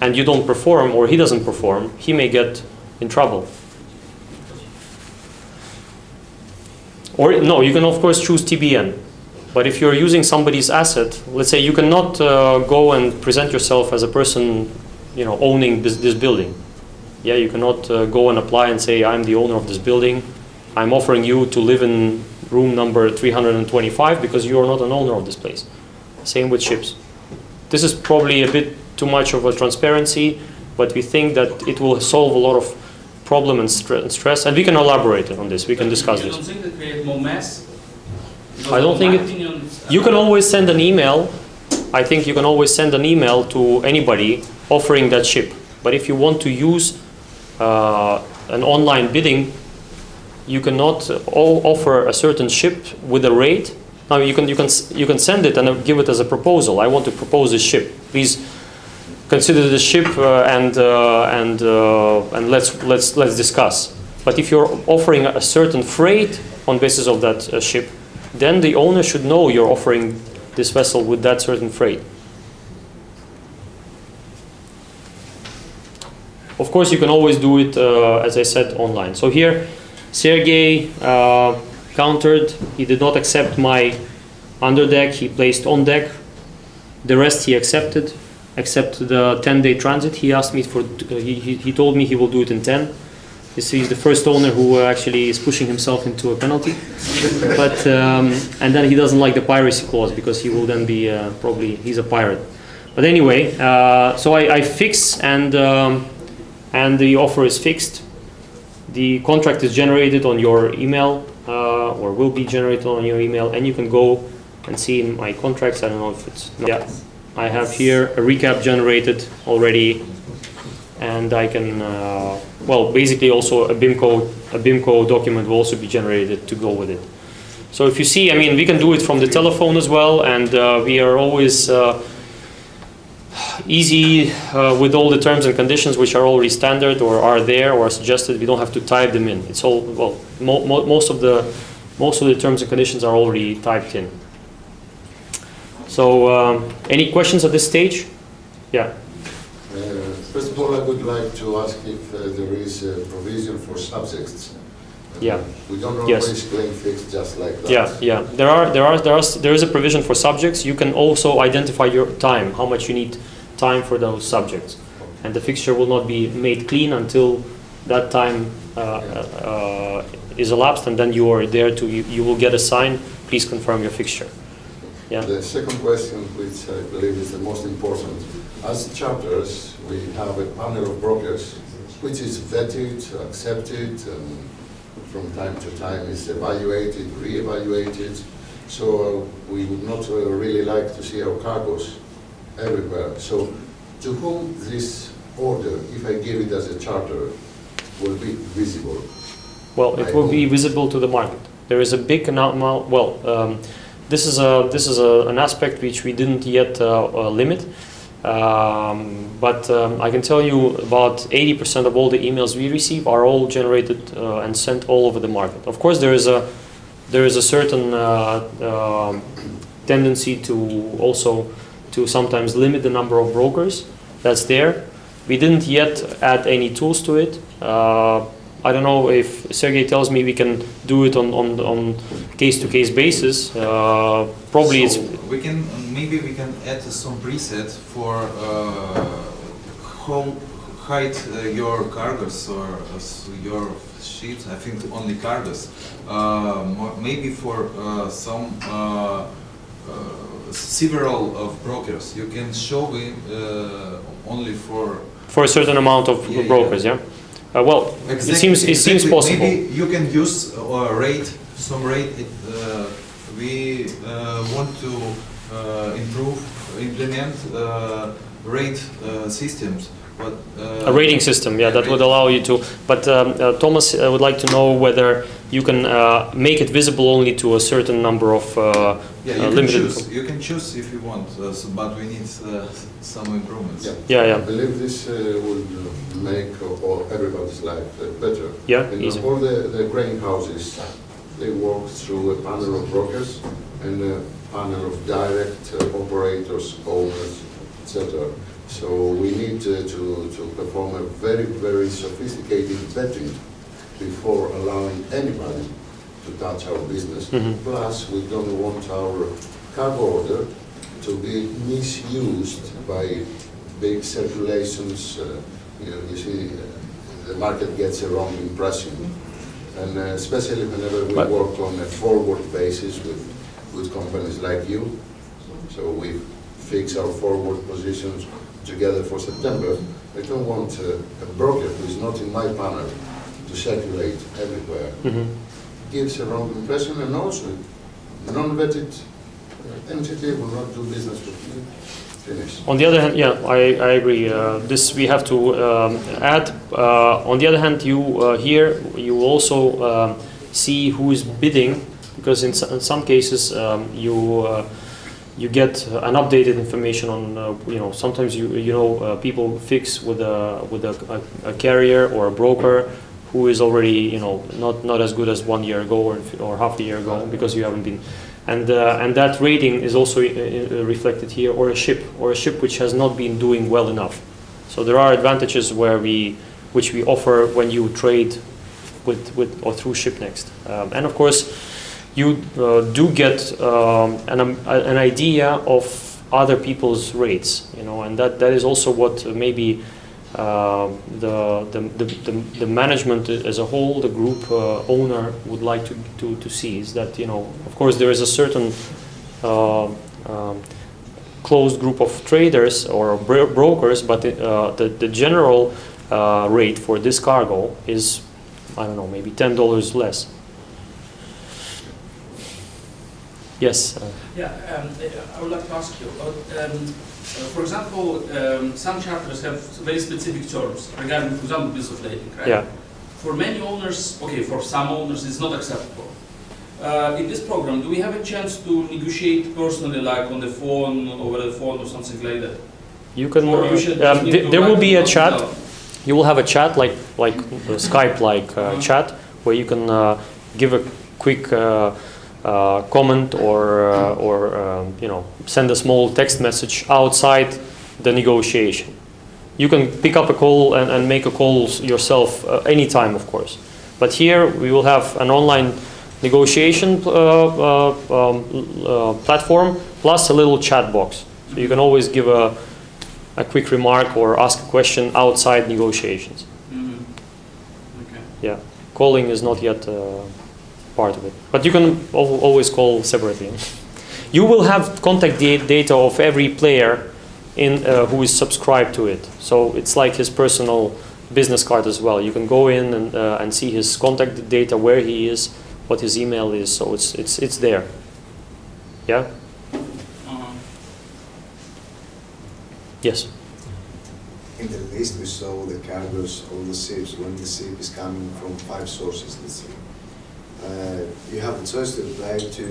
and you don't perform or he doesn't perform, he may get in trouble. Or no, you can of course choose TBN. But if you're using somebody's asset, let's say you cannot go and present yourself as a person, you know, owning this building. Yeah, you cannot go and apply and say, I'm the owner of this building. I'm offering you to live in room number 325 because you are not an owner of this place. Same with ships. This is probably a bit too much of a transparency, but we think that it will solve a lot of problem and stress, and we can elaborate on this. We can discuss this. You don't think that create more mess? I don't think it. You can always send an email. I think you can always send an email to anybody offering that ship. But if you want to use an online bidding, you cannot offer a certain ship with a rate. Now you can send it and give it as a proposal. I want to propose this ship. Please consider the ship and let's discuss. But if you're offering a certain freight on basis of that ship, then the owner should know you're offering this vessel with that certain freight. Of course, you can always do it, as I said, online. So here, Sergey countered. He did not accept my underdeck. He placed on deck. The rest he accepted, except the 10-day transit. He asked me for. He told me he will do it in 10. He's the first owner who actually is pushing himself into a penalty. But and then he doesn't like the piracy clause because he will then be probably he's a pirate. But anyway, so I fix and the offer is fixed. The contract is generated on your email or will be generated on your email, and you can go and see in my contracts. I don't know if it's yeah. I have here a recap generated already, and I can well, basically also a BIMCO document will also be generated to go with it. So if you see, I mean, we can do it from the telephone as well, and we are always easy with all the terms and conditions which are already standard or are there or are suggested. We don't have to type them in. It's all, well, most of the terms and conditions are already typed in. So any questions at this stage? Yeah. First of all, I would like to ask if there is a provision for subjects. Yeah. We don't Yes. always claim fixed just like that. Yeah. There is a provision for subjects. You can also identify your time, how much you need time for those subjects, and the fixture will not be made clean until that time is elapsed, and then you are there to you will get a sign. Please confirm your fixture. Yeah. The second question, which I believe is the most important, as chapters, we have a panel of brokers, which is vetted, accepted, and from time to time is evaluated, re-evaluated. So we would not really like to see our cargoes everywhere. So to whom this order, if I give it as a charter, will be visible? Well, it will be visible to the market. There is a big amount. Well, this is an aspect which we didn't yet limit. But I can tell you about 80% of all the emails we receive are all generated and sent all over the market. Of course, there is a certain tendency to also to sometimes limit the number of brokers that's there. We didn't yet add any tools to it. I don't know if Sergey tells me we can do it on case-to-case basis. Probably So it's we can maybe we can add some preset for how height your cargos or your ships. I think only cargos. Maybe for some several of brokers, you can show it only for a certain amount of Yeah, brokers. Yeah. Well, exactly, it seems possible. Maybe you can use some rate. We want to implement rate systems. But, A rating system, yeah, that would allow you to. But Thomas would like to know whether you can make it visible only to a certain number of yeah, you can limited. choose. You can choose if you want, but we need some improvements. Yeah. I believe this would make everybody's life better. Yeah, And easy. all the grain houses, they work through a panel of brokers and a panel of direct operators, owners, etc. So we need to perform a very, very sophisticated vetting before allowing anybody to touch our business. Mhm. Plus, we don't want our cargo order to be misused by big circulations. You see, the market gets a wrong impression. And especially whenever we work on a forward basis with companies like you. So we fix our forward positions together for September. I don't want a broker who is not in my panel to circulate everywhere. Mhm. Gives a wrong impression, and also non-vetted entity will not do business with you. Finish. On the other hand, yeah, I agree. This we have to add. On the other hand, you here you also see who is bidding, because in some cases you get an updated information on sometimes people fix with a carrier or a broker who is already not as good as 1 year ago or half a year ago, because you haven't been, and that rating is also reflected here, or a ship which has not been doing well enough. So there are advantages which we offer when you trade with or through SHIPNEXT, and of course you do get an idea of other people's rates, and that is also what maybe the management as a whole, the group owner would like to see, is that of course there is a certain closed group of traders or brokers, but the general rate for this cargo is, I don't know, maybe $10 less. Yes. Yeah, I would like to ask you, for example, some charters have very specific terms regarding, for example, bills of lading, right? Yeah. For many owners, okay, for some owners it's not acceptable. In this program, do we have a chance to negotiate personally, like on the phone, over the phone or something like that? You can. Or you should just need to There will write be a it chat. down? You will have a chat like Skype-like chat, where you can give a quick comment or send a small text message outside the negotiation. You can pick up a call and make a call yourself anytime, of course. But here we will have an online negotiation platform plus a little chat box. So you can always give a quick remark or ask a question outside negotiations. Mhm. Okay. Yeah, calling is not yet part of it, but you can always call separately. You will have contact data of every player who is subscribed to it, so it's like his personal business card as well. You can go in and see his contact data, where he is, what his email is, so it's there. Yeah. Yes. In the list we saw the cargoes, all the ships, when the ship is coming from 5 sources, let's say. You have the choice to apply to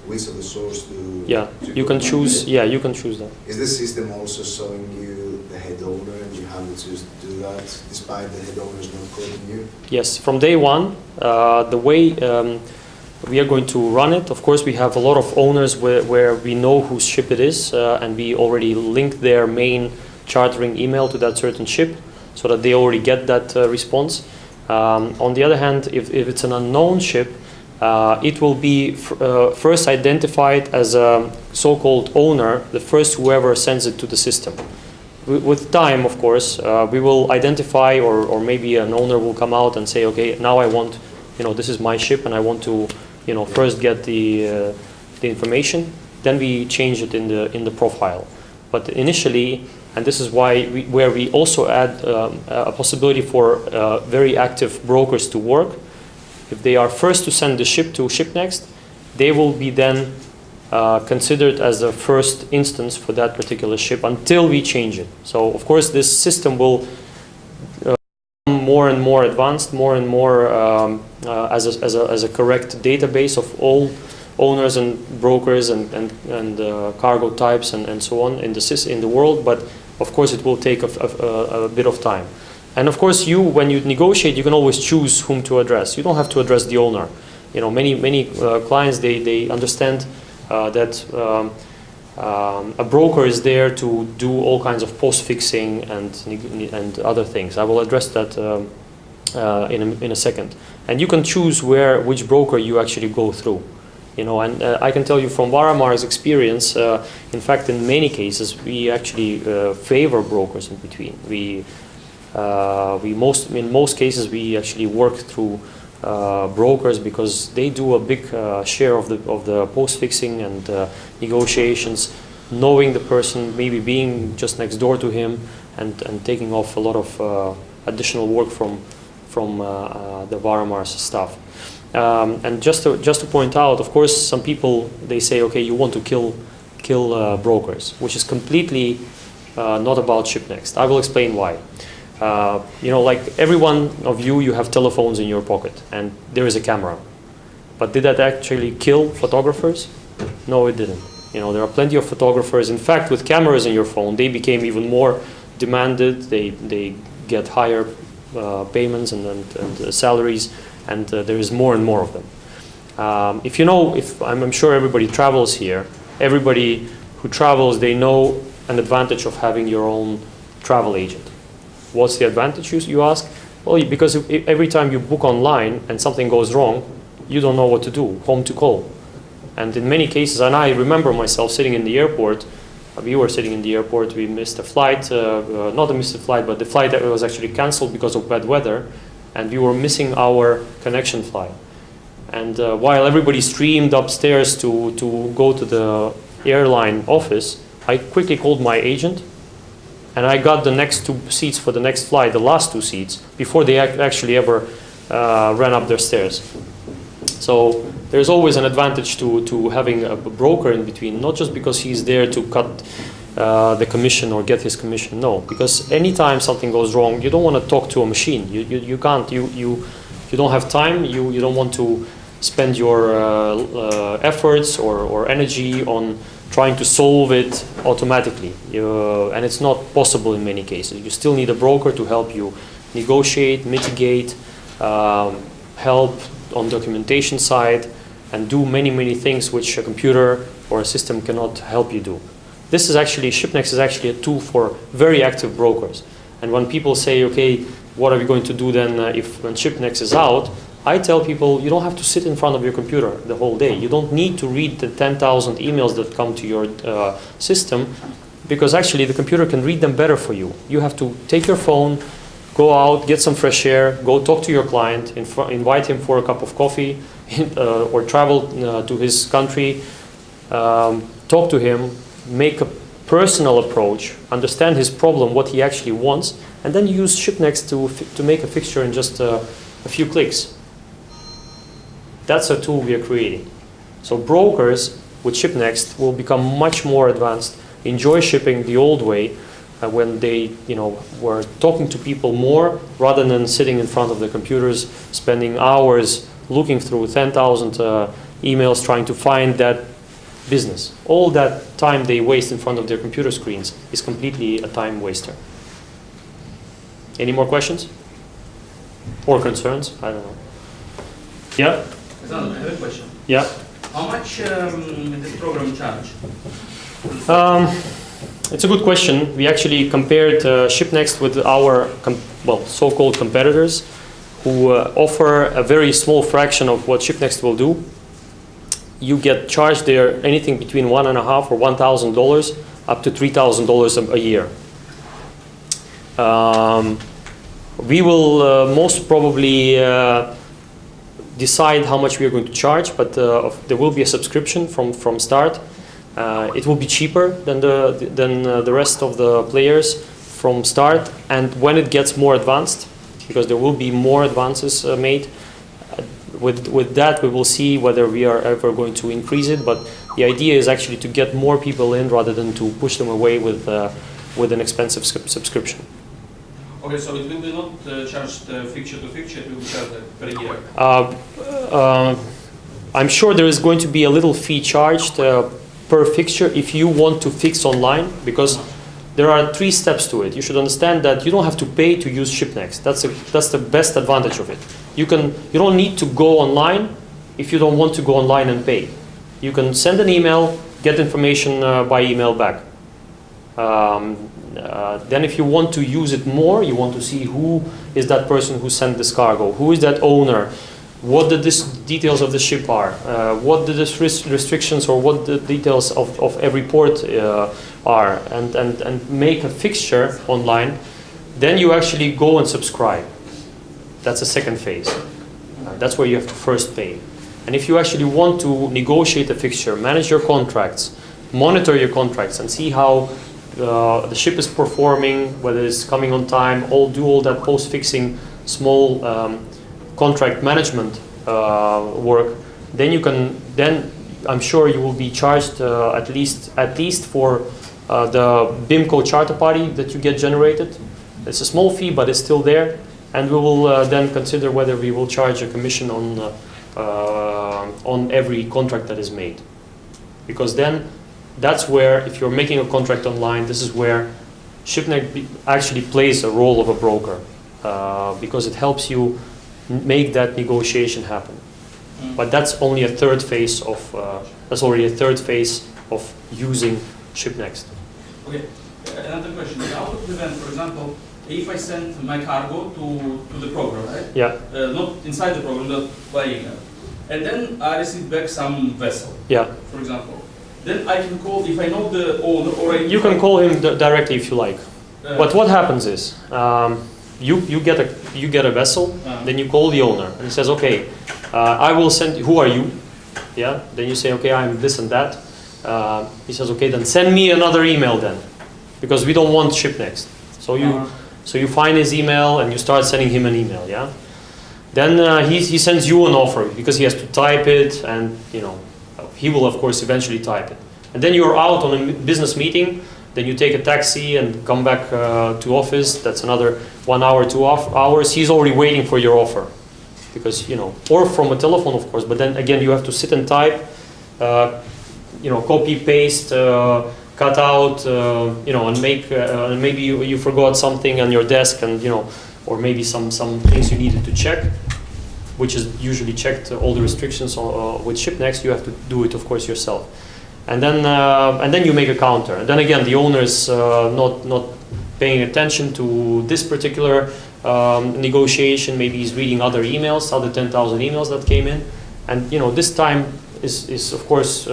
which of the source to... Yeah, you can choose. Yeah, you can choose that. Is the system also showing you the head owner, and you have the choice to do that despite the head owners not calling you? Yes, from day one, the way we are going to run it, of course we have a lot of owners where we know whose ship it is, and we already linked their main chartering email to that certain ship, so that they already get that response. On the other hand, if it's an unknown ship, it will be first identified as a so-called owner, the first whoever sends it to the system. With time, of course, we will identify, or maybe an owner will come out and say, okay, now I want, this is my ship, and I want to, first get the information. Then we change it in the profile. But initially, and this is why where we also add a possibility for very active brokers to work. If they are first to send the ship to SHIPNEXT, they will be then considered as a first instance for that particular ship until we change it. So of course this system will become more and more advanced, more and more as a correct database of all owners and brokers and cargo types and so on in the world. But of course it will take a bit of time. And of course when you negotiate, you can always choose whom to address. You don't have to address the owner. Many clients, they understand that a broker is there to do all kinds of post-fixing and other things. I will address that in a second. And you can choose which broker you actually go through. And I can tell you from Varamar's experience, in fact, in many cases, we actually favor brokers in between. In most cases, we actually work through brokers because they do a big share of the post-fixing and negotiations, knowing the person, maybe being just next door to him, and taking off a lot of additional work from the Varamar's staff. And just to point out, of course, some people, they say, okay, you want to kill brokers, which is completely not about SHIPNEXT. I will explain why. Like every one of you have telephones in your pocket, and there is a camera. But did that actually kill photographers? No, it didn't. There are plenty of photographers. In fact, with cameras in your phone, they became even more demanded. They get higher payments and salaries. And there is more and more of them. I'm sure everybody travels here. Everybody who travels, they know an advantage of having your own travel agent. What's the advantage, you ask? Well, because every time you book online and something goes wrong, you don't know what to do, whom to call. And in many cases, and I remember myself sitting in the airport, we were sitting in the airport, we missed a flight, not a missed flight, but the flight that was actually cancelled because of bad weather. And we were missing our connection flight. And while everybody streamed upstairs to go to the airline office, I quickly called my agent, and I got the next 2 seats for the next flight, the last 2 seats, before they actually ever ran up their stairs. So there's always an advantage to having a broker in between, not just because he's there to cut the commission or get his commission. No, because anytime something goes wrong, you don't want to talk to a machine. You can't. You don't have time. You don't want to spend your efforts or energy on trying to solve it automatically. And it's not possible in many cases. You still need a broker to help you negotiate, mitigate, help on documentation side, and do many things which a computer or a system cannot help you do. This is actually, SHIPNEXT is actually a tool for very active brokers. And when people say, okay, what are we going to do then when SHIPNEXT is out? I tell people, you don't have to sit in front of your computer the whole day. You don't need to read the 10,000 emails that come to your system, because actually the computer can read them better for you. You have to take your phone, go out, get some fresh air, go talk to your client, invite him for a cup of coffee, or travel to his country, talk to him, make a personal approach, understand his problem, what he actually wants, and then use SHIPNEXT to make a fixture in just a few clicks. That's a tool we are creating. So brokers with SHIPNEXT will become much more advanced, enjoy shipping the old way, when they were talking to people more rather than sitting in front of the computers, spending hours looking through 10,000 emails trying to find that business. All that time they waste in front of their computer screens is completely a time waster. Any more questions? Or concerns? I don't know. Yeah? I have a question. Yeah? How much this program charge? It's a good question. We actually compared SHIPNEXT with our so-called competitors who offer a very small fraction of what SHIPNEXT will do. You get charged there anything between $1,500 or $1,000 up to $3,000 a year. We will most probably decide how much we are going to charge, but there will be a subscription from start. It will be cheaper than the rest of the players from start, and when it gets more advanced, because there will be more advances made, with that we will see whether we are ever going to increase it. But the idea is actually to get more people in rather than to push them away with an expensive subscription. Okay, so it will be not charged fixture to fixture, it will be charged per year? I'm sure there is going to be a little fee charged per fixture if you want to fix online, because there are 3 steps to it. You should understand that you don't have to pay to use SHIPNEXT. That's the best advantage of it. You don't need to go online if you don't want to go online and pay. You can send an email, get information by email back. Then if you want to use it more, you want to see who is that person who sent this cargo, who is that owner, what the details of the ship are, what the restrictions or what the details of every port are, and make a fixture online. Then you actually go and subscribe. That's the second phase. That's where you have to first pay. And if you actually want to negotiate a fixture, manage your contracts, monitor your contracts, and see how the ship is performing, whether it's coming on time, do all that post-fixing small contract management work, then I'm sure you will be charged at least for the BIMCO charter party that you get generated. It's a small fee, but it's still there, and we will then consider whether we will charge a commission on every contract that is made, because then that's where, if you're making a contract online, this is where SHIPNEXT actually plays a role of a broker, because it helps you make that negotiation happen. But that's only a third phase of using SHIPNEXT. Okay, another question. Out of the event, for example, if I send my cargo to the program, right? Yeah. Not inside the program, but by email, and then I receive back some vessel. Yeah. For example, then I can call if I know the owner, or you can call him directly if you like. But what happens is, you get a vessel, then you call the owner and he says, okay, I will send you, who are you? Yeah. Then you say, okay, I'm this and that. He says, okay, then send me another email then, because we don't want SHIPNEXT. So you find his email and you start sending him an email. Yeah. Then he sends you an offer, because he has to type it, and he will of course eventually type it. And then you're out on a business meeting. Then you take a taxi and come back to office. That's another 1 hour, 2 hours. He's already waiting for your offer, because or from a telephone, of course. But then again, you have to sit and type, copy, paste, cut out, and make. And maybe you forgot something on your desk, and or maybe some things you needed to check, which is usually checked. All the restrictions with SHIPNEXT, you have to do it, of course, yourself. And then you make a counter. And then again, the owner is not paying attention to this particular negotiation. Maybe he's reading other emails, other 10,000 emails that came in. And this time is of course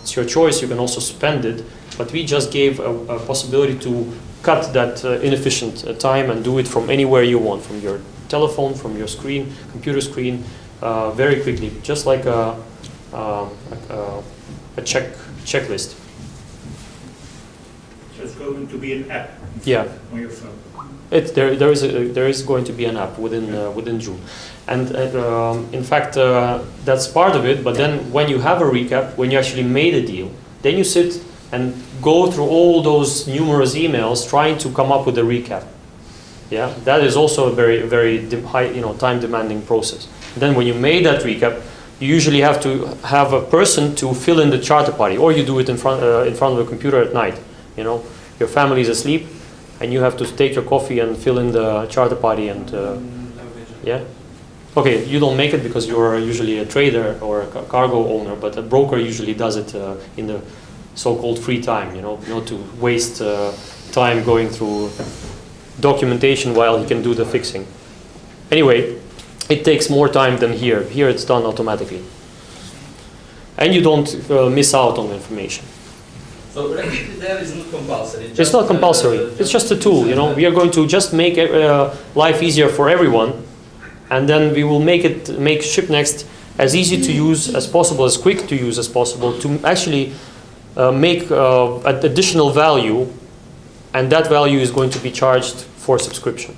it's your choice. You can also spend it. But we just gave a possibility to cut that inefficient time and do it from anywhere you want, from your telephone, from your screen, computer screen, very quickly, just like a checklist. So it's going to be an app. Yeah. On your phone. There is going to be an app within June, and in fact that's part of it. But then when you have a recap, when you actually made a deal, then you sit and go through all those numerous emails trying to come up with a recap. Yeah, that is also a very high, time demanding process. And then when you made that recap, you usually have to have a person to fill in the charter party, or you do it in front of a computer at night. Your family is asleep, and you have to take your coffee and fill in the charter party. And yeah, okay, you don't make it because you are usually a trader or a cargo owner, but a broker usually does it in the so-called free time, not to waste time going through documentation while he can do the fixing. Anyway, it takes more time than here. Here it's done automatically. And you don't miss out on information. So rectitude there is not compulsory. It's not compulsory. It's just a tool, We are going to just make life easier for everyone, and then we will make SHIPNEXT as easy to use as possible, as quick to use as possible, to actually make an additional value, and that value is going to be charged for subscription.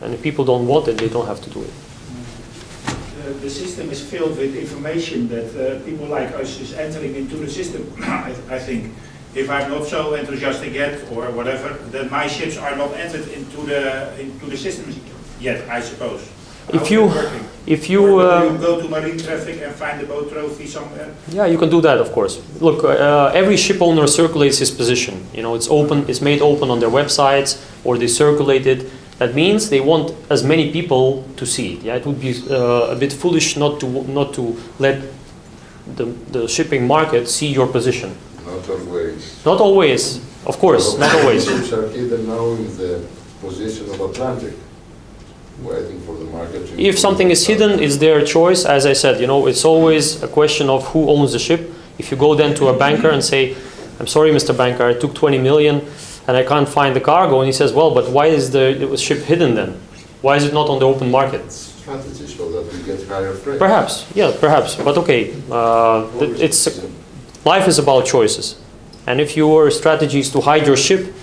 And if people don't want it, they don't have to do it. The system is filled with information that people like us is entering into the system. I think if I'm not so enthusiastic yet or whatever, then my ships are not entered into the system yet, I suppose. If you Or do you go to marine traffic and find the boat trophy somewhere? Yeah, you can do that, of course. Look, every ship owner circulates his position. It's open. It's made open on their websites, or they circulate it. That means they want as many people to see it. Yeah, it would be a bit foolish not to let the shipping market see your position. Not always. Not always, of course, not always. Ships are hidden now in the position of Atlantic, waiting for the market to... If something is hidden, it's their choice. As I said, it's always a question of who owns the ship. If you go then to a banker and say, "I'm sorry, Mr. Banker, I took 20 million and I can't find the cargo," and he says, "Well, but why is the ship hidden then? Why is it not on the open market?" Strategy so that we get higher freight. Perhaps, yeah, perhaps. But okay, life is about choices. And if your strategy is to hide your ship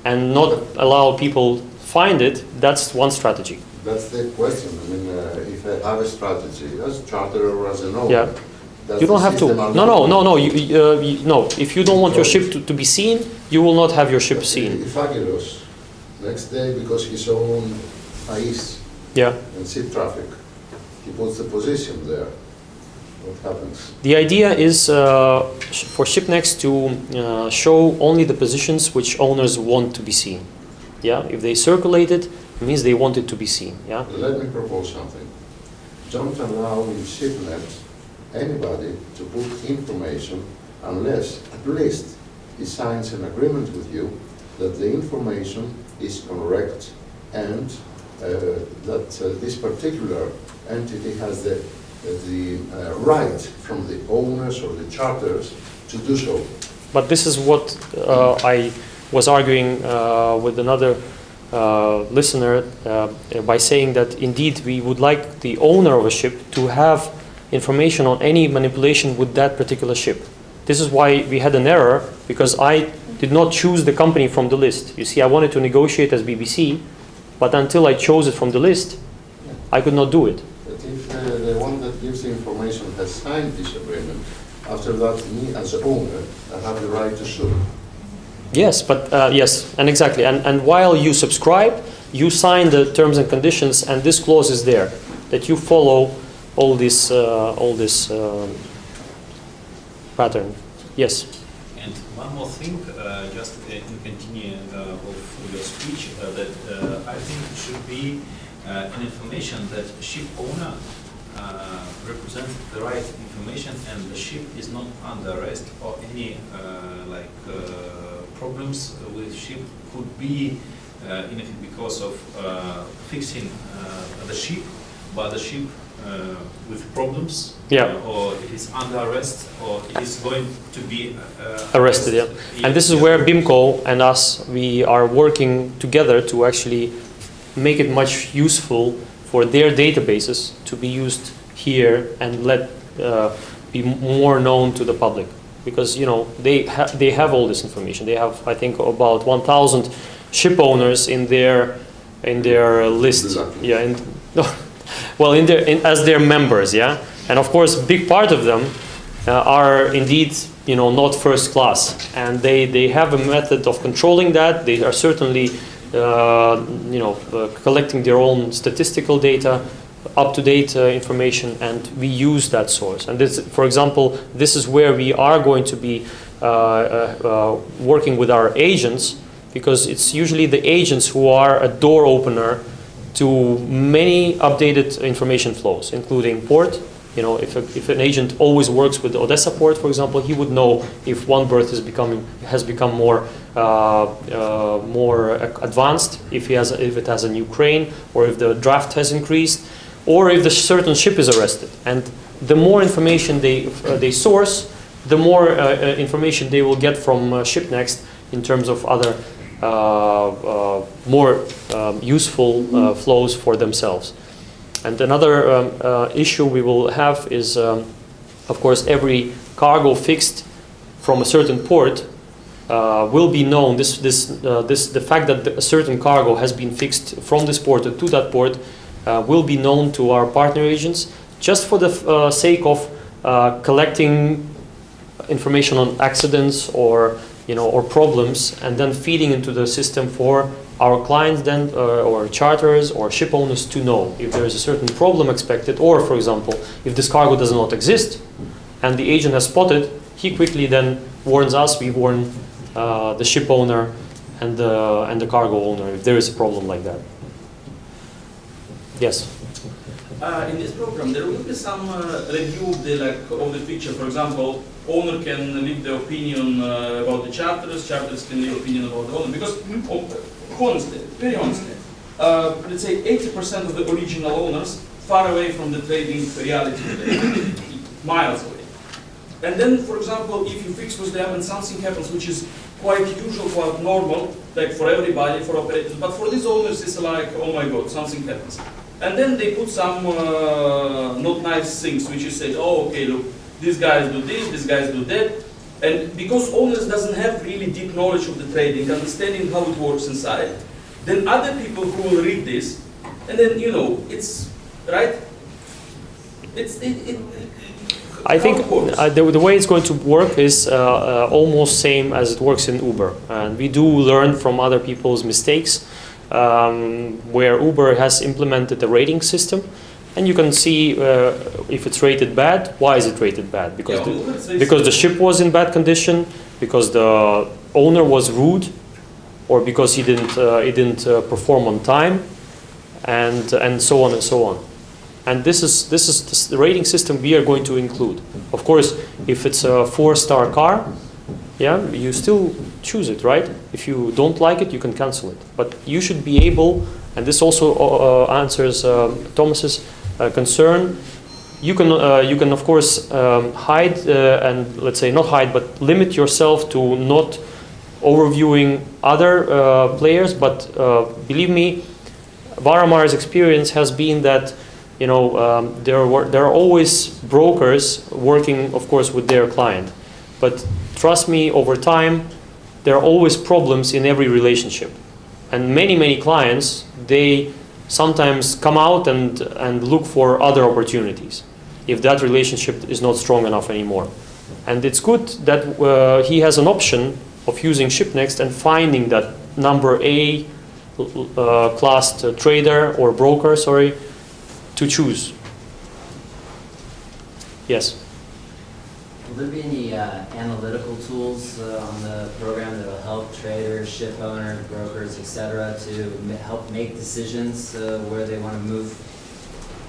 and not allow people find it, that's one strategy. That's the question. I mean, if I have a strategy as a charterer or as an owner, Yeah. You don't have to. No. No. If you don't want your ship to be seen, you will not have your ship seen. If Agilos, next day, because he's own ice Yeah. and ship traffic, he puts the position there. What happens? The idea is for SHIPNEXT to show only the positions which owners want to be seen. Yeah. If they circulate it, it means they want it to be seen. Yeah. Let me propose something. Don't allow in SHIPNEXT anybody to put information unless at least he signs an agreement with you that the information is correct and that this particular entity has the right from the owners or the charters to do so. But this is what I was arguing with another listener by saying that indeed we would like the owner of a ship to have information on any manipulation with that particular ship. This is why we had an error, because I did not choose the company from the list. You see, I wanted to negotiate as BBC, but until I chose it from the list, I could not do it. But if the one that gives the information has signed this agreement, after that, me as an owner, I have the right to sue. Yes, but yes, and exactly. And while you subscribe, you sign the terms and conditions, and this clause is there, that you follow all this pattern. Yes. And one more thing, just in continue of your speech, that I think it should be an information that ship owner represents the right information and the ship is not under arrest or any problems with ship could be anything because of fixing the ship, but the ship with problems, Yeah. or it is under arrest, or it is going to be Arrested, yeah. And this is where BIMCO and us, we are working together to actually make it much useful for their databases to be used here and be more known to the public, because they have all this information. They have, I think, about 1,000 ship owners in their list. Yeah, well, as their members, yeah, and of course, big part of them are indeed, not first class, and they have a method of controlling that. They are certainly, collecting their own statistical data, up-to-date information, and we use that source. And this, for example, this is where we are going to be working with our agents, because it's usually the agents who are a door opener to many updated information flows, including port, if an agent always works with the Odessa port, for example, he would know if one berth has become more advanced, if it has a new crane, or if the draft has increased, or if the certain ship is arrested. And the more information they source, the more information they will get from SHIPNEXT in terms of other more useful flows for themselves. And another issue we will have is, of course, every cargo fixed from a certain port will be known. The fact that a certain cargo has been fixed from this port to that port will be known to our partner agents, just for the sake of collecting information on accidents or problems, and then feeding into the system for our clients then, or charters or ship owners to know if there is a certain problem expected, or, for example, if this cargo does not exist and the agent has spotted, he quickly then warns us, we warn the ship owner and the cargo owner if there is a problem like that. Yes? In this program, there will be some review of the picture. For example, owner can leave the opinion about the charters can leave opinion about the owner. Because, honestly, very honestly, let's say 80% of the original owners far away from the trading reality today, miles away. And then, for example, if you fix with them and something happens, which is quite usual, quite normal, like for everybody, for operators, but for these owners, it's like, oh my God, something happens. And then they put some not nice things, which you say, oh, okay, look, these guys do this, these guys do that. And because owners doesn't have really deep knowledge of the trading, understanding how it works inside, then other people who will read this, and then, it's, right? I think the way it's going to work is almost same as it works in Uber. And we do learn from other people's mistakes. Where Uber has implemented a rating system, and you can see if it's rated bad. Why is it rated bad? Because the ship was in bad condition, because the owner was rude, or because he didn't perform on time, and so on and so on. And this is the rating system we are going to include. Of course, if it's a 4-star car, yeah, you still choose it, right? If you don't like it, you can cancel it. But you should be able, and this also answers Thomas's concern. You can of course hide and let's say not hide, but limit yourself to not overviewing other players. But believe me, Varamar's experience has been that there are always brokers working, of course, with their client, but trust me, over time, there are always problems in every relationship. And many clients, they sometimes come out and look for other opportunities if that relationship is not strong enough anymore. And it's good that he has an option of using SHIPNEXT and finding that number A class trader or broker, to choose. Yes? Will there be any analytical tools on the program that will help traders, ship owners, brokers, etc., to help make decisions where they want to move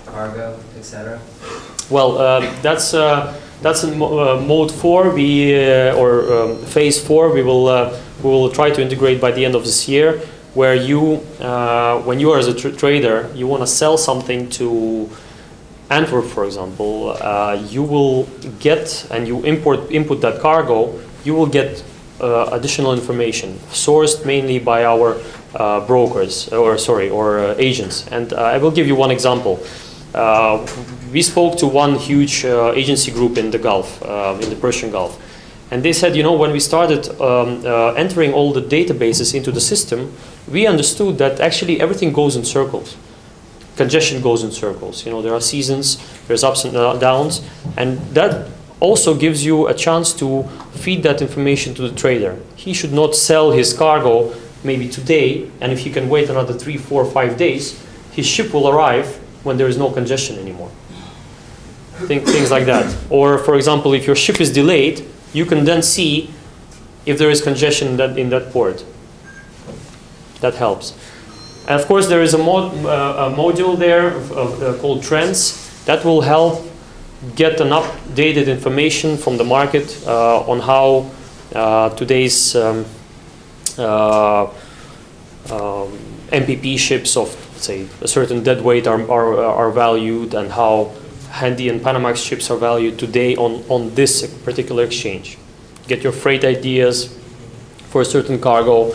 cargo, etc.? Well, that's in mode 4. Or phase 4. We will try to integrate by the end of this year, where you, when you are as a trader, you want to sell something to Antwerp, for example, you will get, and you input that cargo, you will get additional information sourced mainly by our brokers, or agents. And I will give you one example. We spoke to one huge agency group in the Gulf, in the Persian Gulf. And they said, when we started entering all the databases into the system, we understood that actually everything goes in circles. Congestion goes in circles. There are seasons, there's ups and downs, and that also gives you a chance to feed that information to the trader. He should not sell his cargo maybe today, and if he can wait another 3, 4, 5 days, his ship will arrive when there is no congestion anymore. Things like that. Or, for example, if your ship is delayed, you can then see if there is congestion in that port. That helps. And of course, there is a module there called Trends that will help get an updated information from the market on how today's MPP ships of, say, a certain deadweight are valued, and how Handy and Panamax ships are valued today on this particular exchange. Get your freight ideas for a certain cargo,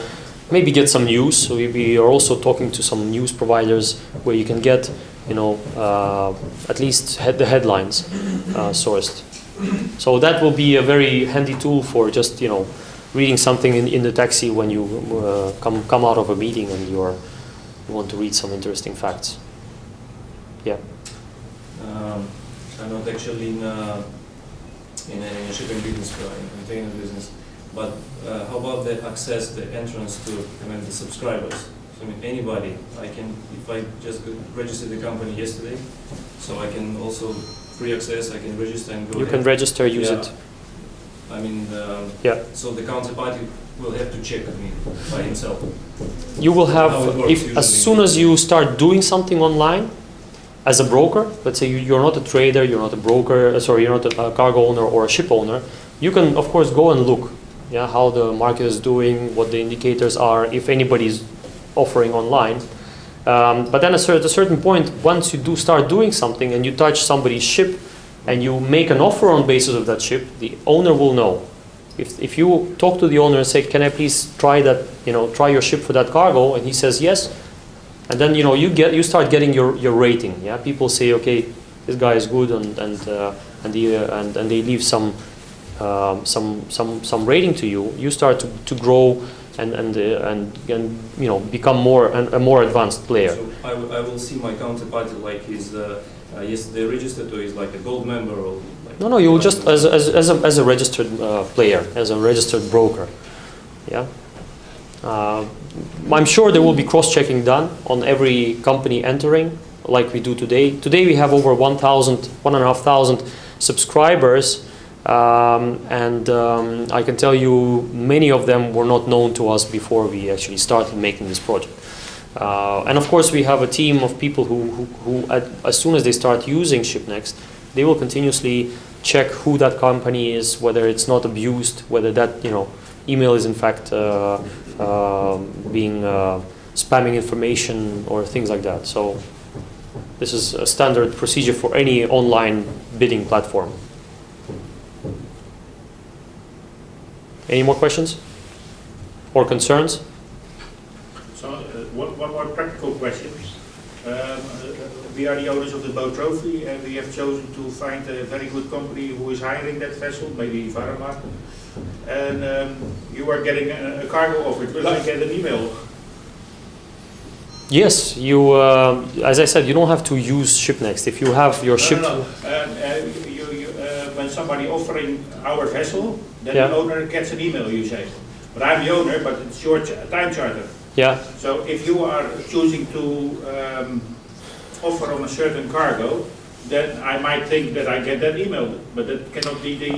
maybe get some news. So we are also talking to some news providers where you can get, you know, at least the headlines sourced. So that will be a very handy tool for just, you know, reading something in the taxi when you come out of a meeting and you want to read some interesting facts. Yeah. I'm not actually in a shipping business, in container business, but how about the access, the entrance to, I mean, the subscribers? So, I mean, anybody, I can, if I just registered the company yesterday, so I can also free access, I can register and go You ahead. can register, use Yeah. it. I mean, Yeah. so the counterparty will have to check, I mean, by himself. You will have, How it works if as usually. soon as you start doing something online, as a broker, let's say you're not a trader, you're not a broker, sorry, you're not a cargo owner or a ship owner, you can of course go and look, yeah, how the market is doing, what the indicators are, if anybody's offering online. But then at a certain point, once you do start doing something and you touch somebody's ship and you make an offer on basis of that ship, the owner will know. If you talk to the owner and say, can I please try that, you know, try your ship for that cargo, and he says yes, and then, you know, you start getting your rating. Yeah, people say, okay, this guy is good, and they leave some rating to you. You start to grow and you know, become a more advanced player. So I will see my counterparty like he's yesterday registered, or he's like a gold member, or like. No, you will just as a registered player, as a registered broker. Yeah. I'm sure there will be cross-checking done on every company entering, like we do today. Today we have over 1,500 subscribers, and I can tell you many of them were not known to us before we actually started making this project. And of course we have a team of people who as soon as they start using SHIPNEXT, they will continuously check who that company is, whether it's not abused, whether that, you know, email is in fact being spamming information or things like that. So this is a standard procedure for any online bidding platform. Any more questions or concerns? So one more practical question. We are the owners of the boat Trophy, and we have chosen to find a very good company who is hiring that vessel, maybe Varma. And you are getting a cargo offer. Will I get an email? Yes, you. As I said, you don't have to use SHIPNEXT. If you have your ship. No. When somebody offering our vessel, then Yeah. the owner gets an email, you say. But I'm the owner, but it's your time charter. Yeah. So if you are choosing to offer on a certain cargo, then I might think that I get that email, but that cannot be the...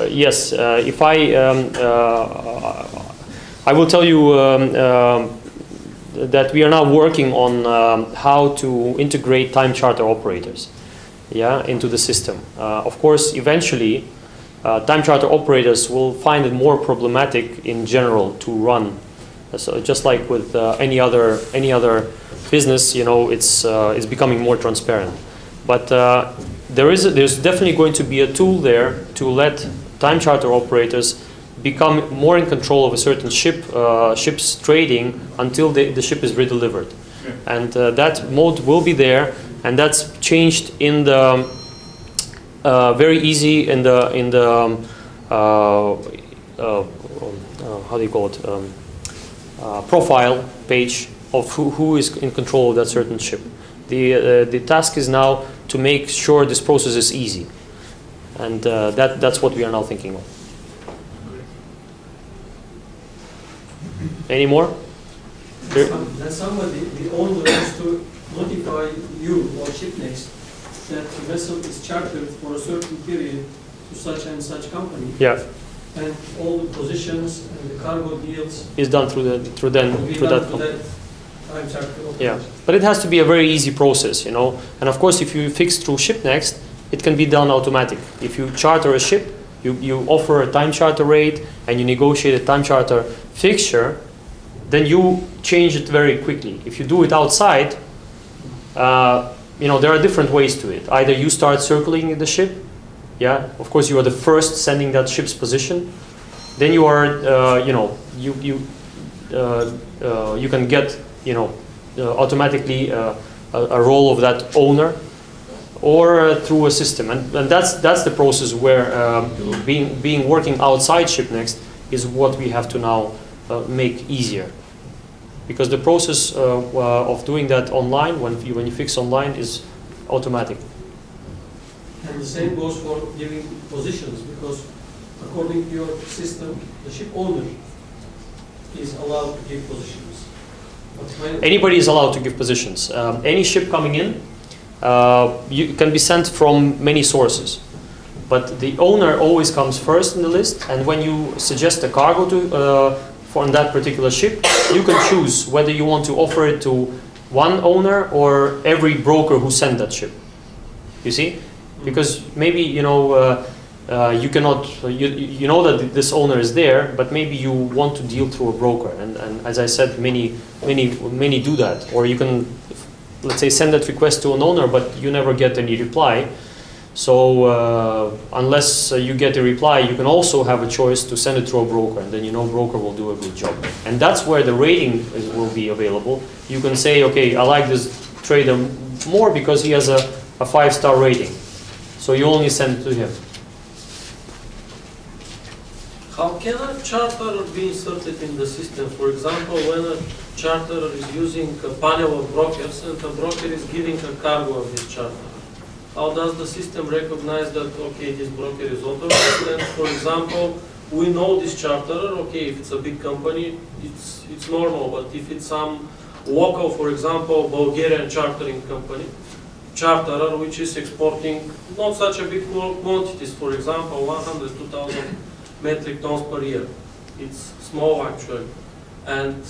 Yes, if I will tell you that we are now working on how to integrate time charter operators, yeah, into the system. Of course, eventually, time charter operators will find it more problematic in general to run. So just like with any other business, you know, it's becoming more transparent. But there's definitely going to be a tool there to let time charter operators become more in control of a certain ship's trading until the ship is redelivered. Yeah. And that mode will be there, and that's changed in the very easy in the how do you call it, profile page of who is in control of that certain ship. The task is now to make sure this process is easy, and that's what we are now thinking of. Any more? Then somebody, the owner, has to notify you or SHIPNEXT that the vessel is chartered for a certain period to such and such company. Yeah. And all the positions and the cargo deals Is done through that. Time charter. Yeah, but it has to be a very easy process, you know. And of course, if you fix through SHIPNEXT, it can be done automatic. If you charter a ship, you offer a time charter rate and you negotiate a time charter fixture, then you change it very quickly. If you do it outside, there are different ways to it. Either you start circling the ship, yeah, of course you are the first sending that ship's position. Then you are, you can get, automatically a role of that owner, or through a system, and that's the process where being working outside SHIPNEXT is what we have to now make easier, because the process of doing that online when you fix online is automatic. And the same goes for giving positions, because according to your system, the ship owner is allowed to give positions. But when Anybody is allowed to give positions. Any ship coming in you can be sent from many sources, but the owner always comes first in the list. And when you suggest a cargo for that particular ship, you can choose whether you want to offer it to one owner or every broker who sent that ship. You see, because maybe you cannot, you know that this owner is there, but maybe you want to deal through a broker, and as I said, many do that. Or you can, let's say, send that request to an owner, but you never get any reply. So unless you get a reply, you can also have a choice to send it to a broker, and then broker will do a good job. And that's where the rating will be available. You can say, okay, I like this trader more because he has a 5-star rating. So you only send it to him. how can a charter be inserted in the system? For example, when a charter is using a panel of brokers and a broker is giving a cargo of his charter, how does the system recognize that, okay, this broker is authorized? And for example, we know this charterer, okay, if it's a big company, it's normal, but if it's some local, for example, Bulgarian chartering company, charterer which is exporting not such a big quantities, for example, 100, 2,000 metric tons per year. It's small actually. And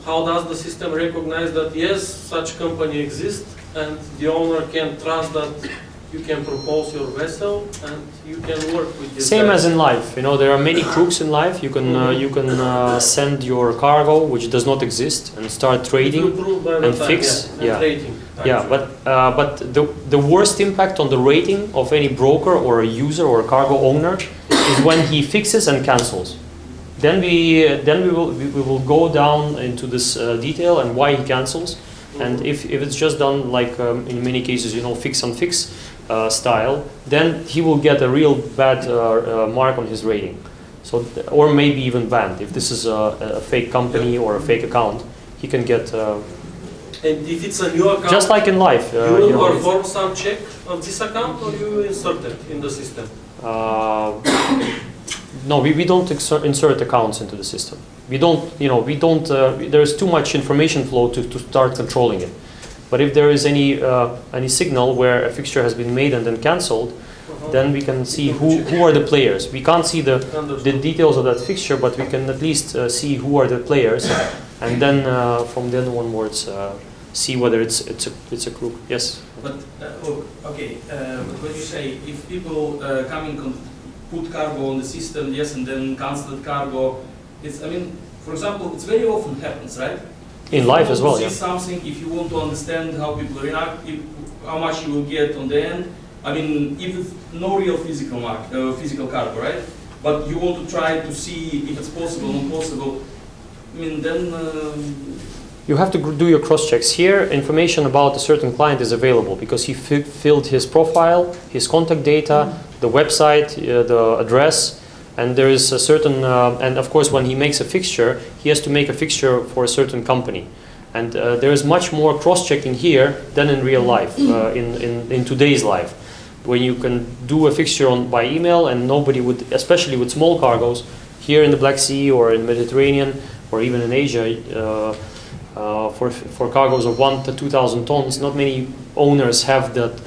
how does the system recognize that yes, such company exists and the owner can trust that you can propose your vessel and you can work with this Same guy? as in life, there are many crooks in life. You can send your cargo which does not exist and start trading and fix. Yeah, rating, yeah, but the worst impact on the rating of any broker or a user or a cargo owner is when he fixes and cancels. Then we will go down into this detail and why he cancels. And if it's just done like in many cases, fix and fix style, then he will get a real bad mark on his rating. So, or maybe even banned. If this is a fake company or a fake account, he can get. And if it's a new account, just like in life, you will perform some check of this account, or you insert it in the system? No, we don't insert accounts into the system. We don't, there's too much information flow to start controlling it. But if there is any signal where a fixture has been made and then cancelled, then we can see who are the players. We can't see the details of that fixture, but we can at least see who are the players, and then from then onwards see whether it's a crook. Yes. But okay, when you say if people coming put cargo on the system, yes, and then cancel the cargo, for example, it's very often happens, right? In life as well, yeah. If you want to see something, if you want to understand how people react, how much you will get on the end, if it's no real physical cargo, right? But you want to try to see if it's possible, not possible, then... You have to do your cross-checks. Here, information about a certain client is available because he filled his profile, his contact data, the website, the address, and there is a certain, and of course when he makes a fixture, he has to make a fixture for a certain company. And there is much more cross-checking here than in real life, in today's life, when you can do a fixture by email and nobody would, especially with small cargoes, here in the Black Sea or in the Mediterranean or even in Asia, for cargoes of 1,000 to 2,000 tons, not many owners have that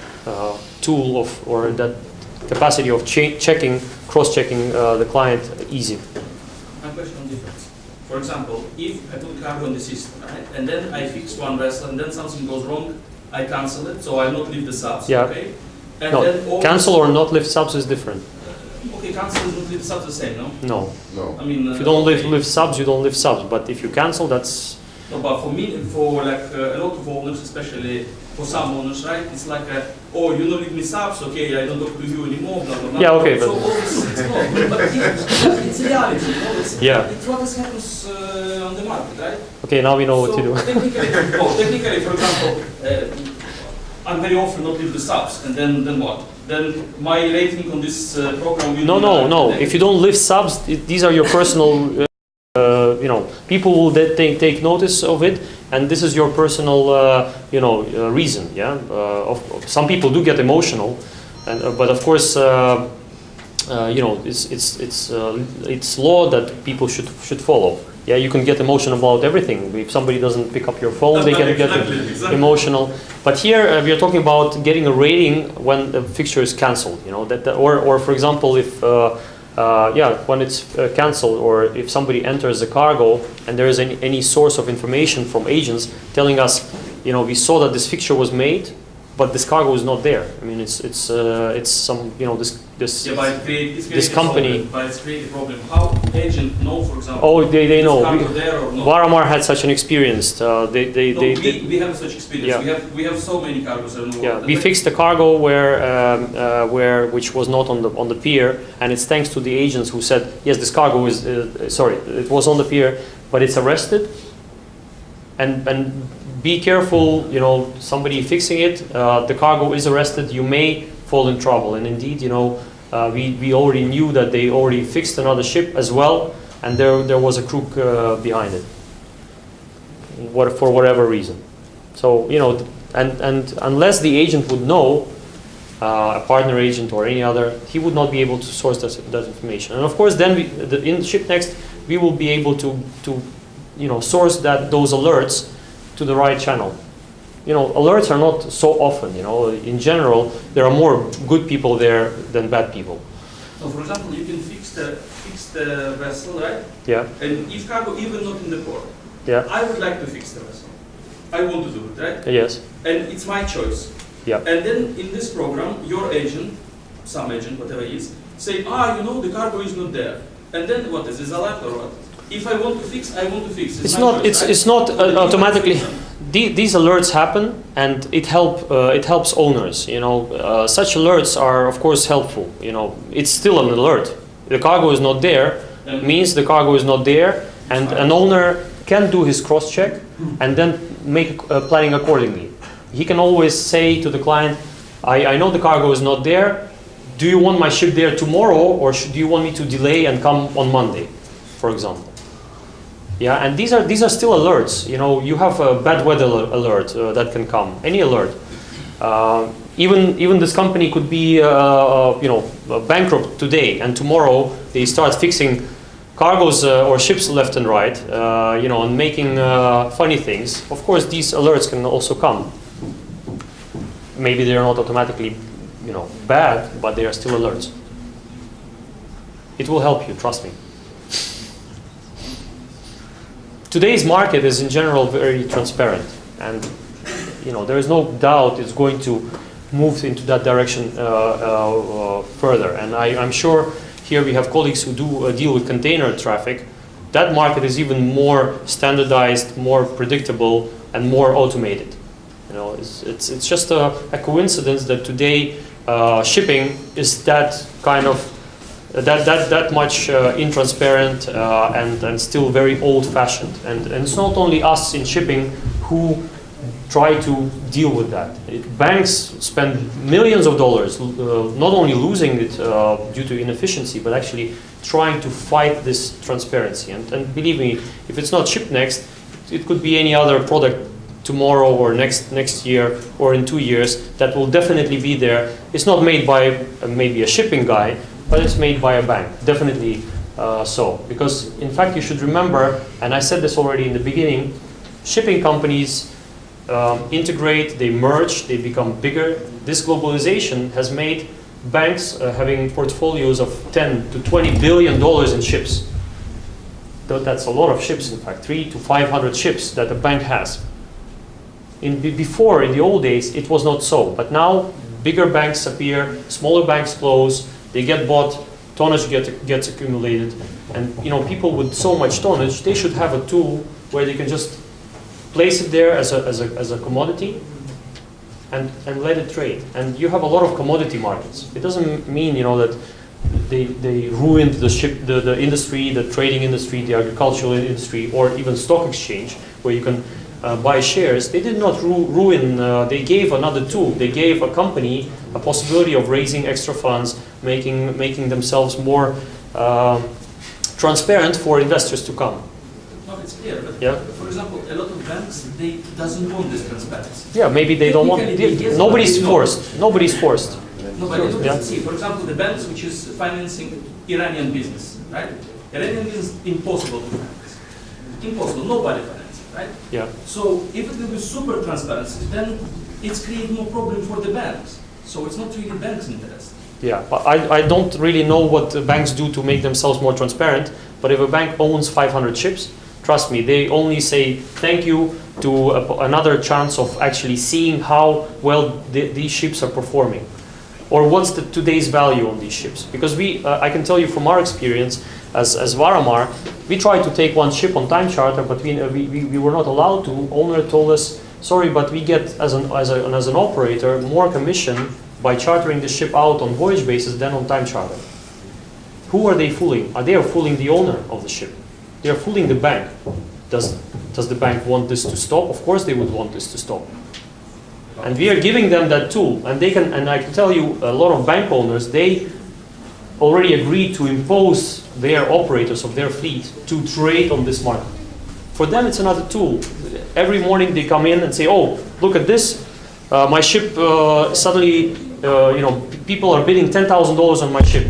tool or that capacity of cross-checking the client easy. My question on difference. For example, if I put cargo in the system, right, and then I fix one vessel, and then something goes wrong, I cancel it, so I not leave the subs, yeah. okay? And No, then all cancel or not lift subs is different. Okay, cancel is not lift subs the same, no? No. No. I mean, If you don't okay. lift subs, you don't lift subs. But if you cancel, that's... No, but for me, for like a lot of owners, especially for some owners, right? It's like, oh, you don't leave me subs, okay, I don't talk to you anymore, blah blah blah. Yeah, okay, So but- all this, it's not, but it's reality, you know. Yeah. It's what happens on the market, right? Okay, now we know what so to do. Technically, for example, I'm very often not leave the subs, and then what? Then my rating on this program will No, be no, like no. negative. If you don't lift subs, these are your personal... you know, people will take notice of it, and this is your personal, you know, reason. Yeah, some people do get emotional, and but of course, you know, it's law that people should follow. Yeah, you can get emotional about everything. If somebody doesn't pick up your phone, they can get Exactly. emotional. But here we are talking about getting a rating when the fixture is cancelled. You know, or for example, if yeah, when it's cancelled, or if somebody enters a cargo and there is any source of information from agents telling us, you know, we saw that this fixture was made, but this cargo is not there. I mean, it's some, you know, this Yeah, but it's this company. But it's creating a problem. How agent know, for example? Oh, they know. Is cargo there or not? Varamar had such an experience. We have such experience. Yeah. We have so many cargos around the world. Yeah, we fixed the cargo which was not on the pier, and it's thanks to the agents who said, yes, this cargo is sorry, it was on the pier, but it's arrested. And be careful, you know, somebody fixing it. The cargo is arrested. You may fall in trouble, and indeed, you know, we already knew that they already fixed another ship as well, and there was a crook behind it, for whatever reason. So, you know, and unless the agent would know, a partner agent or any other, he would not be able to source that information. And of course, then in ShipNext, we will be able to you know, source those alerts to the right channel. You know, alerts are not so often. You know, in general, there are more good people there than bad people. So, for example, you can fix the vessel, right? Yeah. And if cargo even not in the port, Yeah. I would like to fix the vessel. I want to do it, right? Yes. And it's my choice. Yeah. And then in this program, your agent, some agent, whatever it is, say, you know, the cargo is not there. And then what is alert or what? If I want to fix, I want to fix. It's my not. choice, right? It's not But automatically. These alerts happen, and it helps owners. You know, such alerts are of course helpful. You know, it's still an alert. The cargo is not there, means the cargo is not there, and an owner can do his cross check and then make planning accordingly. He can always say to the client, I know the cargo is not there. Do you want my ship there tomorrow, or do you want me to delay and come on Monday, for example? Yeah, and these are still alerts. You know, you have a bad weather alert that can come, any alert. Even this company could be you know, bankrupt today, and tomorrow they start fixing cargoes or ships left and right, you know, and making funny things. Of course, these alerts can also come. Maybe they're not automatically, you know, bad, but they are still alerts. It will help you, trust me. Today's market is in general very transparent, and you know, there is no doubt it's going to move into that direction further. And I'm sure here we have colleagues who do deal with container traffic. That market is even more standardized, more predictable, and more automated. You know, it's just a coincidence that today shipping is that kind of that much intransparent and still very old-fashioned. And it's not only us in shipping who try to deal with that. Banks spend millions of dollars not only losing it due to inefficiency, but actually trying to fight this transparency. And believe me, if it's not ShipNext, it could be any other product tomorrow or next year or in 2 years that will definitely be there. It's not made by maybe a shipping guy, but it's made by a bank, definitely so. Because in fact you should remember, and I said this already in the beginning, shipping companies integrate, they merge, they become bigger. This globalization has made banks having portfolios of 10 to 20 billion dollars in ships. That's a lot of ships, in fact, 300 to 500 ships that a bank has. Before, in the old days, it was not so, but now bigger banks appear, smaller banks close, they get bought, tonnage gets accumulated, and people with so much tonnage, they should have a tool where they can just place it there as a commodity and let it trade. And you have a lot of commodity markets. It doesn't mean that they ruined the industry, the trading industry, the agricultural industry, or even stock exchange where you can buy shares. They did not ruin, they gave another tool. They gave a company a possibility of raising extra funds, making themselves more transparent for investors to come. No, it's clear, but Yeah. for example, a lot of banks, they doesn't want this transparency. Yeah, maybe they don't want. Technically, yes, Nobody's but no. forced. Nobody's forced. No, but you Yeah. see, for example, the banks which is financing Iranian business, right? Iranian business, impossible to finance. Impossible, nobody finances, right? Yeah. So if it will be super transparency, then it's creating more problem for the banks. So it's not really banks' interest. Yeah, but I don't really know what the banks do to make themselves more transparent. But if a bank owns 500 ships, trust me, they only say thank you to another chance of actually seeing how well these ships are performing, or what's today's value on these ships. Because I can tell you from our experience as Varamar, we tried to take one ship on time charter, but we were not allowed to. Owner told us, sorry, but we get as an operator more commission by chartering the ship out on voyage basis than on time charter. Who are they fooling? They are fooling the owner of the ship. They are fooling the bank. Does the bank want this to stop? Of course they would want this to stop. And we are giving them that tool, and I can tell you, a lot of bank owners, they already agreed to impose their operators of their fleet to trade on this market. For them, it's another tool. Every morning they come in and say, "Oh, look at this! My ship suddenly, people are bidding $10,000 on my ship.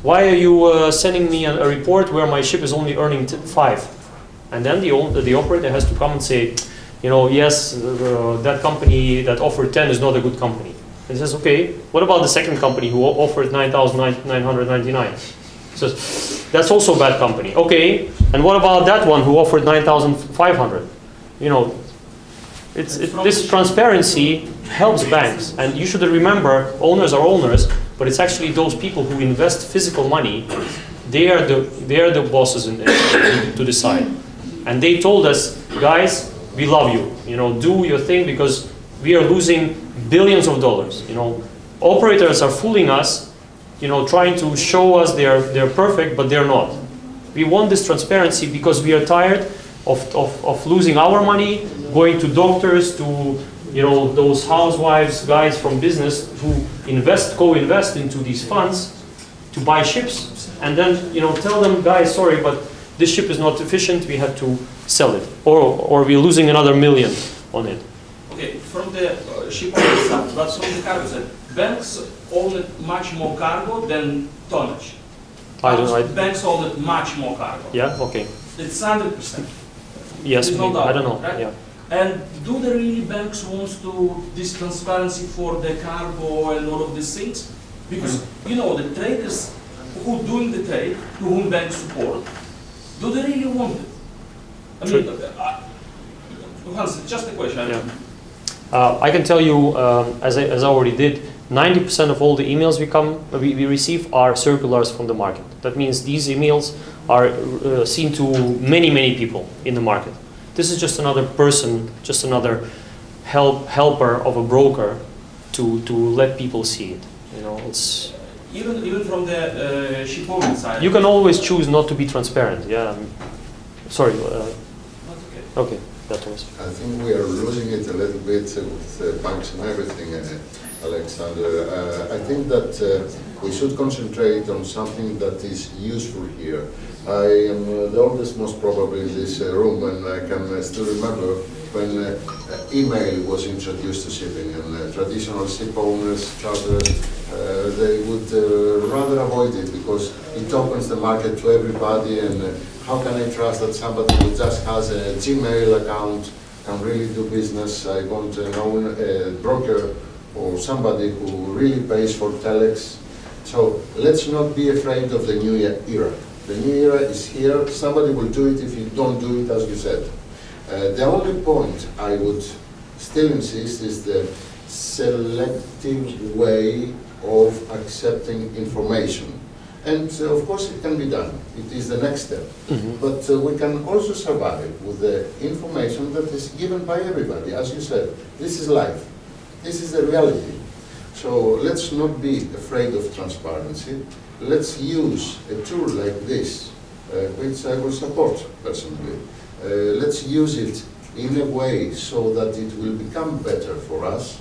Why are you sending me a report where my ship is only earning 5?" And then the operator has to come and say, yes, that company that offered 10 is not a good company. And he says, okay, what about the second company who offered 9,999? So that's also a bad company. Okay, and what about that one who offered 9,500? This transparency helps banks, and you should remember, owners are owners, but it's actually those people who invest physical money. They are the bosses to decide, and they told us, guys, we love you. Do your thing because we are losing billions of dollars. Operators are fooling us. Trying to show us they're perfect, but they're not. We want this transparency because we are tired of losing our money, going to doctors, to those housewives, guys from business who co-invest into these funds to buy ships, and then tell them, guys, sorry, but this ship is not efficient. We have to sell it, or we're losing another $1 million on it. Okay, from the ship owner side, but from the cargo side, banks own much more cargo than tonnage. Banks own much more cargo. Yeah. Okay. It's 100%. Yes. There's no doubt, I don't know. right? Yeah. And do the really banks want to this transparency for the cargo and all of these things? Because the traders who doing the trade, to whom banks support, do they really want it? I mean, Hans, just a question. Yeah. I can tell you, as I already did, 90% of all the emails we receive are circulars from the market. That means these emails are seen to many people in the market. This is just another person, just another helper of a broker to let people see it. It's even from the ship owner side. you can always choose not to be transparent. Yeah. Sorry. Okay. That was. I think we are losing it a little bit with banks and everything, Alexander. I think that we should concentrate on something that is useful here. I am the oldest, most probably, in this room, and I can still remember when email was introduced to shipping, and traditional ship owners, charterers, they would rather avoid it because it opens the market to everybody, and how can I trust that somebody who just has a Gmail account can really do business? I want a broker or somebody who really pays for telex. So let's not be afraid of the new era. The new era is here. Somebody will do it if you don't do it, as you said. The only point I would still insist is the selective way of accepting information. And of course it can be done. It is the next step. But we can also survive with the information that is given by everybody. As you said, this is life. This is the reality. So let's not be afraid of transparency. Let's use a tool like this, which I will support personally. Let's use it in a way so that it will become better for us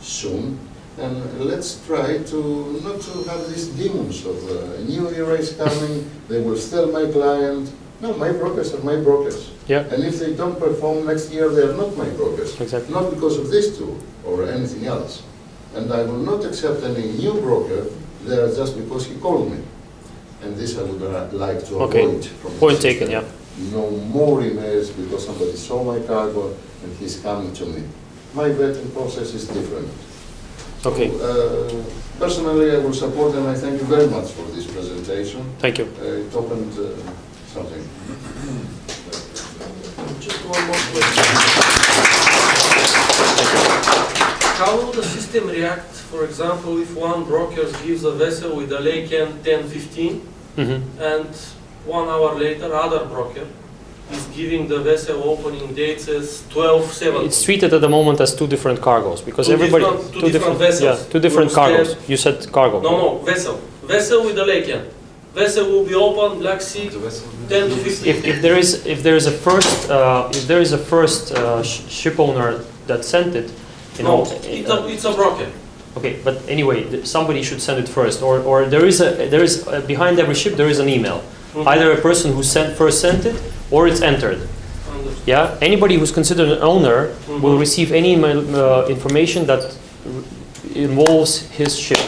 soon. And let's try to not to have these demons of a new era is coming, they will steal my client. No, my brokers are my brokers. Yeah. And if they don't perform next year, they are not my brokers. Exactly. Not because of this tool or anything else. And I will not accept any new broker there just because he called me. And this I would like to avoid from the Point system. taken, yeah. No more emails because somebody saw my cargo and he's coming to me. My vetting process is different. Okay. So, personally, I will support and I thank you very much for this presentation. Thank you. It opened something. Just one more question. How will the system react, for example, if one broker gives a vessel with a lay can 10:15 and 1 hour later other broker is giving the vessel opening dates as 12:17? It's treated at the moment as two different cargoes because Two different vessels. Yeah, two different Will cargoes. stand- You said cargo. No, vessel. Vessel with a lay can. Vessel will be open, Black Sea, 10 to 15. If there is a first ship owner that sent it, you know. It's a broker. Okay, but anyway, somebody should send it first, or there is behind every ship there is an email. Either a person who first sent it, or it's entered. Yeah, anybody who's considered an owner will receive any email information that involves his ship,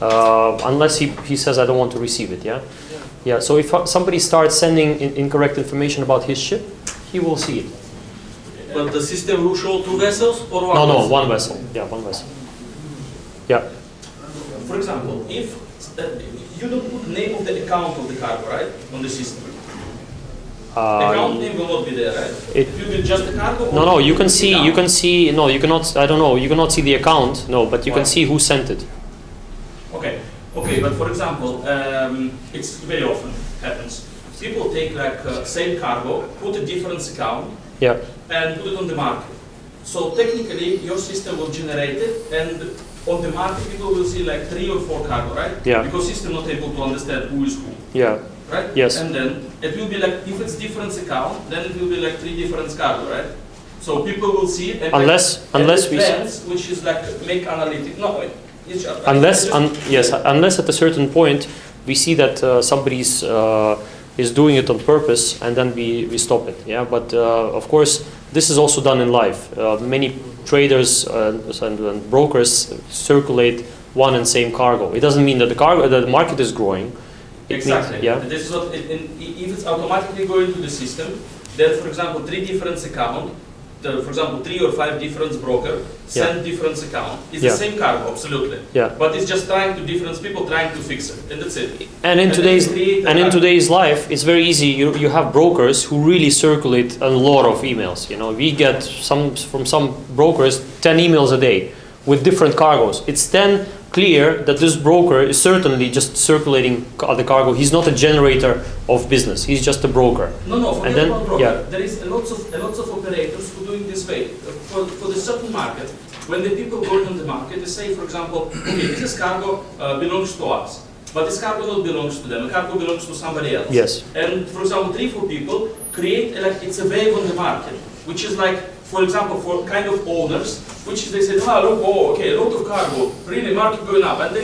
unless he says I don't want to receive it. Yeah. So if somebody starts sending incorrect information about his ship, he will see it. But the system will show two vessels or one? No, one vessel. Yeah, one vessel. Yeah. For example, if you don't put the name of the account of the cargo, right, on the system. The account name will not be there, right? It will be just the cargo. No, you can see. You can see. No, you cannot. I don't know. You cannot see the account. No, but you can see who sent it. Okay, but for example, it's very often happens. People take like same cargo, put a different account, Yeah. and put it on the market. So technically, your system will generate it, and on the market, people will see like 3 or 4 cargo, right? Yeah. Because system not able to understand who is who. Yeah. Right? Yes. And then it will be like, if it's different account, then it will be like 3 different cargo, right? So people will see it. And Unless we. which is like make analytic. No, Unless at a certain point we see that somebody is doing it on purpose, and then we stop it. Yeah. But of course, this is also done in life. Many traders and brokers circulate one and same cargo. It doesn't mean that the market is growing. Exactly. Yeah. This is what if it's automatically going to the system, then for example 3 different account, for example 3 or 5 different broker send different account. It's the same cargo, absolutely. Yeah. But it's just different people trying to fix it, and that's it. And in today's life, it's very easy. You have brokers who really circulate a lot of emails. You know, we get from some brokers 10 emails a day with different cargos. It's then clear that this broker is certainly just circulating the cargo. He's not a generator of business. He's just a broker. No, forget then, about broker. yeah. There is a lots of operators who do it this way. For the certain market, when the people go on the market, they say, for example, okay, this cargo belongs to us, but this cargo not belongs to them. The cargo belongs to somebody else. Yes. And for example, 3-4 people create it's a wave on the market, which is like, for example, for kind of owners, which is they say, okay, a lot of cargo, really market going up, and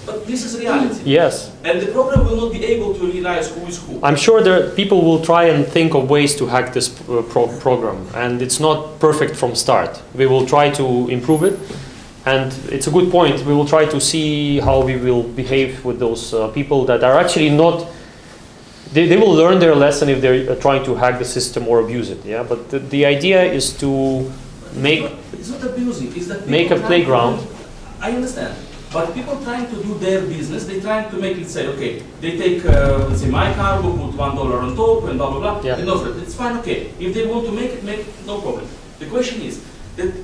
but this is reality. Yes. And the program will not be able to realize who is who. I'm sure people will try and think of ways to hack this program, and it's not perfect from start. We will try to improve it, and it's a good point. We will try to see how we will behave with those people that are actually not. They will learn their lesson if they're trying to hack the system or abuse it. Yeah, but the idea is to make. It's not abusing. It's that make a playground. I understand. But people trying to do their business, they trying to make it say, okay, they take, let's say, my cargo, put $1 on top, and blah, blah, blah, Yeah. and offer it. It's fine, okay. If they want to make it, no problem. The question is that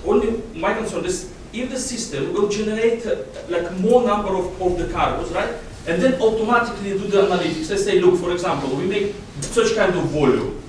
only my concern is if the system will generate like more number of the cargoes, right? And then automatically do the analytics. Let's say, look, for example, we make such kind of volume,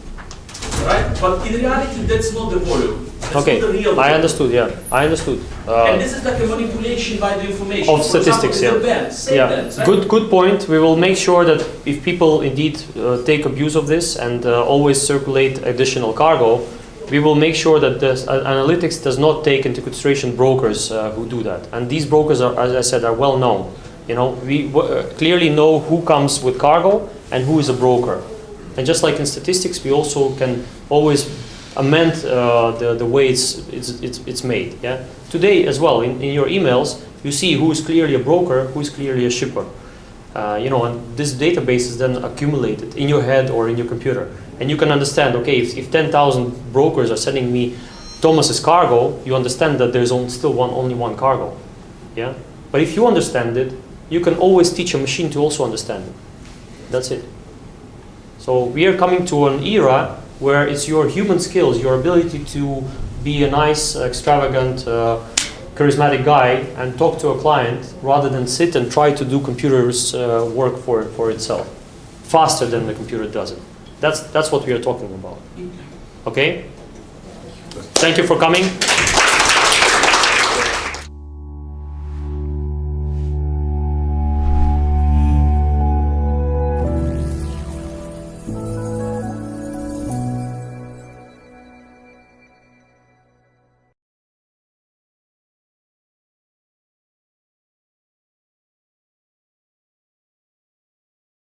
right? But in reality, that's not the volume. That's Okay, not the real I volume. understood, yeah, I understood. And this is like a manipulation by the information. Of statistics, For example, yeah. the bands, same Yeah, bands, right? good point. We will make sure that if people indeed take abuse of this and always circulate additional cargo, we will make sure that the analytics does not take into consideration brokers who do that. And these brokers are, as I said, are well known. You know, we clearly know who comes with cargo and who is a broker. And just like in statistics, we also can always amend the way it's made. Yeah. Today as well, in your emails, you see who is clearly a broker, who is clearly a shipper. You know, and this database is then accumulated in your head or in your computer. And you can understand, okay, if 10,000 brokers are sending me Thomas's cargo, you understand that there's still only one cargo. Yeah? But if you understand it, you can always teach a machine to also understand it. That's it. So we are coming to an era where it's your human skills, your ability to be a nice, extravagant, charismatic guy and talk to a client rather than sit and try to do computer's work for itself faster than the computer does it. That's what we are talking about. Okay? Thank you for coming.